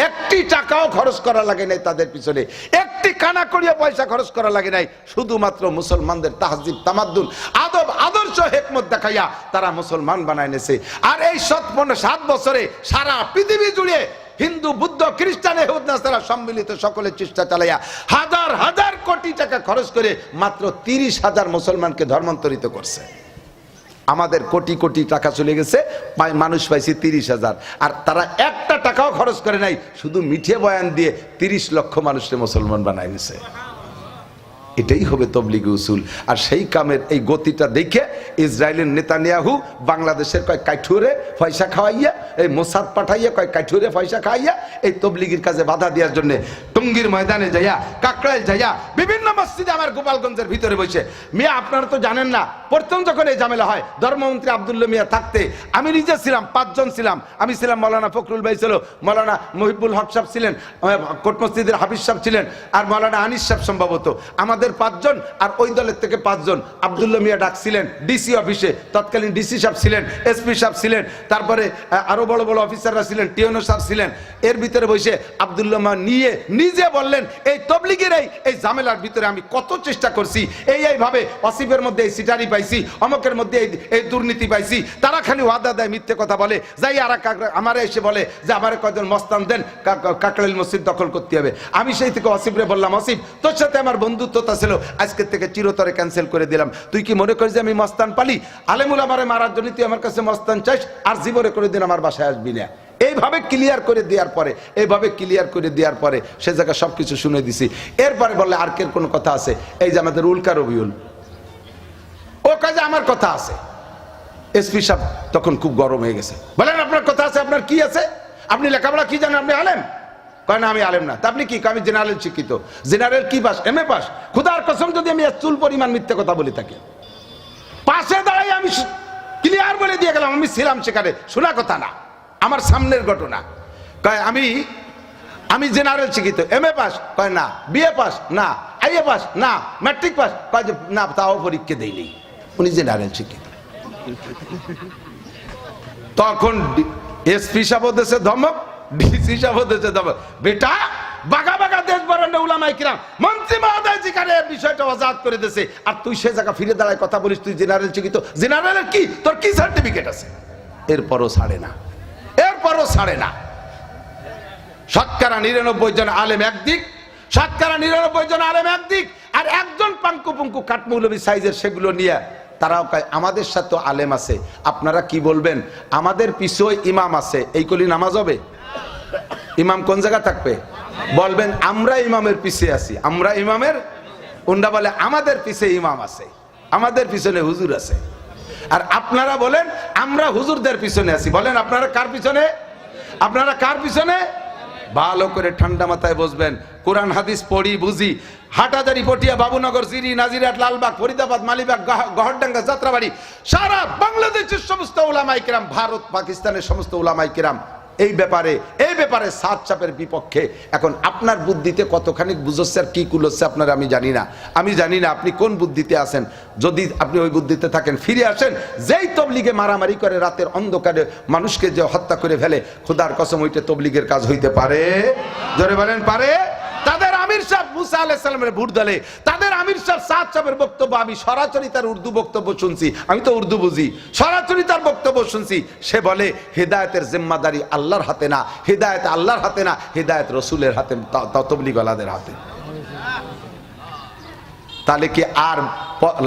একটি টাকাও খরচ করা লাগে নাই তাদের পিছনে একটি কানা করিয়া পয়সা খরচ করা লাগে নাই শুধুমাত্র মুসলমানদের তাহজিব তামাদ্দুন আদব আদর্শ হিকমত দেখাইয়া তারা মুসলমান বানায় নেছে আর এই 7 বছরে সারা পৃথিবী জুড়ে হিন্দু বুদ্ধ খ্রিস্টান ইহুদি নাসারা সম্মিলিত সকলে চেষ্টা চালাইয়া হাজার হাজার কোটি টাকা খরচ করে মাত্র 30,000 মুসলমানকে ধর্মান্তরিত করছে আমাদের কোটি কোটি টাকা চলে গেছে মানুষ পাইছি 30,000 আর তারা একটা টাকাও খরচ করে নাই শুধু মিঠে বয়ান দিয়ে 30 লক্ষ মানুষকে মুসলমান বানাই নিছে এটাই হবে তবলিগি উসুল। আর সেই কামের এই গতিটা দেখে ইসরায়েলের নেতানিয়াহু বাংলাদেশের কয় কাঠুরে পয়সা খাওয়াইয়া, এই মোসাদ পাঠাইয়া কয় কাঠুরে পয়সা খাওয়াইয়া এই তবলিগির কাজে বাধা দেওয়ার জন্য টঙ্গীর ময়দানে যাইয়া, কাকরাইল যাইয়া, বিভিন্ন মসজিদে আমার গোপালগঞ্জের ভিতরে বসে। মিয়া আপনারা তো জানেন না, প্রথম যখন এই ঝামেলা হয় ধর্মমন্ত্রী আব্দুল্লাহ মিয়া থাকতে আমি নিজে ছিলাম, 5 জন ছিলাম। আমি ছিলাম, মৌলানা ফখরুল ভাই ছিল, মৌলানা মহিবুল হক সাহেব ছিলেন, কোট মসজিদের হাফিজ সাহেব ছিলেন, আর মৌলানা আনিস সাহেব সম্ভবত। আমাদের 5 জন, আর ওই দলের থেকে 5 জন। আব্দুল্লাহ মিয়া ডাকছিলেন ডিসি অফিসে, তৎকালীন ডিসি সাহেব ছিলেন, এসপি সাহেব ছিলেন, তারপরে আরো বড় বড় অফিসাররা ছিলেন, টিওনো সাহেব ছিলেন। এর ভিতরে বসে আব্দুল্লাহ মিয়া নিয়ে নিজে বললেন এই তবলিগের এই ঝামেলার ভিতরে আমি কত চেষ্টা করছি, এইভাবে ওয়াসিফের মধ্যে এই সিটারি পাইছি, অমকের মধ্যে এই দুর্নীতি পাইছি। তারা খালি ওয়াদা দেয়, মিথ্যে কথা বলে, যাই আর আমারে এসে বলে যে আমারে কয়জন মস্তান দেন, কাকরাইল মসজিদ দখল করতে হবে। আমি সেই থেকে ওয়াসিফরে বললাম, ওয়াসিফ তোর সাথে আমার বন্ধুত্বতা ছিল, আজকের থেকে চিরতরে ক্যান্সেল করে দিলাম। তুই কি মনে করিস যে আমি মস্তান পালি? আলেমুল আমারে মারার জন্য তুই আমার কাছে মস্তান চাইস, আর জীবনে করে দিন আমার বাসায় আসবি না। এইভাবে ক্লিয়ার করে দেওয়ার পরে সে জায়গায় সবকিছু শুনে দিছি। এরপরে বললে আর কের কোনো কথা আছে? এই যে আমাদের উল্কা রবিউল, ও কাজে আমার কথা আছে। এসপি সাহেব তখন খুব গরম হয়ে গেছে, বলেন আপনার কথা আছে, আপনার কি আছে? আপনি লেখাপড়া কি জানেন? আপনি আলেম? কয় না আমি আলেম না। তা আপনি কি? আমি জেনারেল শিক্ষিত। জেনারেল কি পাস? MA pass. খুদার কসম যদি আমি চুল পরিমাণ মিথ্যে কথা বলে থাকি, পাশে দাঁড়াই আমি ক্লিয়ার বলে দিয়ে গেলাম আমি ছিলাম সেখানে, শোনা কথা না, আমার সামনের ঘটনা। কয় আমি জেনারেল শিক্ষিত। MA pass? কয় না। BA pass? না। IA pass? না। Matric pass? কয় যে না, তাও পরীক্ষা দেয়নি। উনি জেনারেল শিক্ষিত। তখন এসপি সাহেব দেশে ধমক, ডিসি সাহেব দেশে ধমক, বেটা বাগা বাগা দেশ বরণ্য উলামায়ে কিরাম মন্ত্রী মহোদয় জিকারে বিষয়টা আজাদ করে দিয়েছে, আর তুই সে জায়গা ফিরে দাঁড়ায় কথা বলিস তুই জেনারেল শিক্ষিত। জেনারেলের কি তোর কি সার্টিফিকেট আছে? এরপরও ছাড়ে না। শতকরা 99 জন আলেম একদিক, শতকরা 99 জন আলেম একদিক, আর একজন পাঙ্কু পুঙ্কু কাঠমৌলবী সাইজের সেগুলো নিয়ে তারাও কয় আমাদের সাথে আলেম আছে, আপনারা কি বলবেন? আমাদের পিছনে ইমাম আছে, এই কলি নামাজ হবে? ইমাম কোন জায়গা থাকবে? বলবেন আমরা ইমামের পিছে আছি, আমরা ইমামের। উন্ডা বলে আমাদের পিছে ইমাম আছে, আমাদের পিছনে হুজুর আছে। আর আপনারা বলেন আমরা হুজুরদের পিছনে আছি। বলেন আপনারা কার পিছনে? আপনারা কার পিছনে? ভালো করে ঠান্ডা মাথায় বসবেন, কোরআন হাদিস পড়ি বুঝি। হাটাজারি, পটিয়া, বাবুনগর, জিরি, নাজিরহাট, লালবাগ, ফরিদাবাদ, মালিবাগ, গহরডাঙ্গা, যাত্রাবাড়ি, সারা বাংলাদেশের সমস্ত উলামায়ে কিরাম, ভারত পাকিস্তানের সমস্ত উলামায়ে কিরাম এই ব্যাপারে সাত চাপের বিপক্ষে। এখন আপনার বুদ্ধিতে কতখানি বুঝচ্ছে আর কি কুলোচ্ছে আপনার আমি জানি না আপনি কোন বুদ্ধিতে আছেন। যদি আপনি ওই বুদ্ধিতে থাকেন ফিরে আসেন। যেই তবলিগে মারামারি করে রাতের অন্ধকারে মানুষকে যে হত্যা করে ফেলে, খোদার কসম ওইটা তবলিগের কাজ হইতে পারে? জোরে বলেন পারে? তাদের আমির সাহেব মুসা আলাইহিস সালামের ভোট দলে, তাদের আমির সাহেব সাদ সাহেবের বক্তব্য আমি সরাসরি তার উর্দু বক্তব্য শুনছি, আমি তো উর্দু বুঝি, সরাসরি তার বক্তব্য শুনছি। সে বলে হেদায়েতের জিম্মাদারি আল্লাহর হাতে না, হেদায়েত আল্লাহর হাতে না, হেদায়েত রসুলের হাতে, তবলিগওয়ালাদের হাতে। তাহলে কি আর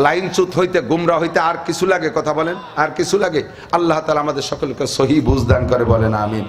লাইনচ্যুত হইতে, গুমরা হইতে আর কিছু লাগে? কথা বলেন, আর কিছু লাগে? আল্লাহ তাআলা আমাদের সকলকে সহি বুঝ দান করে, বলেন আমিন।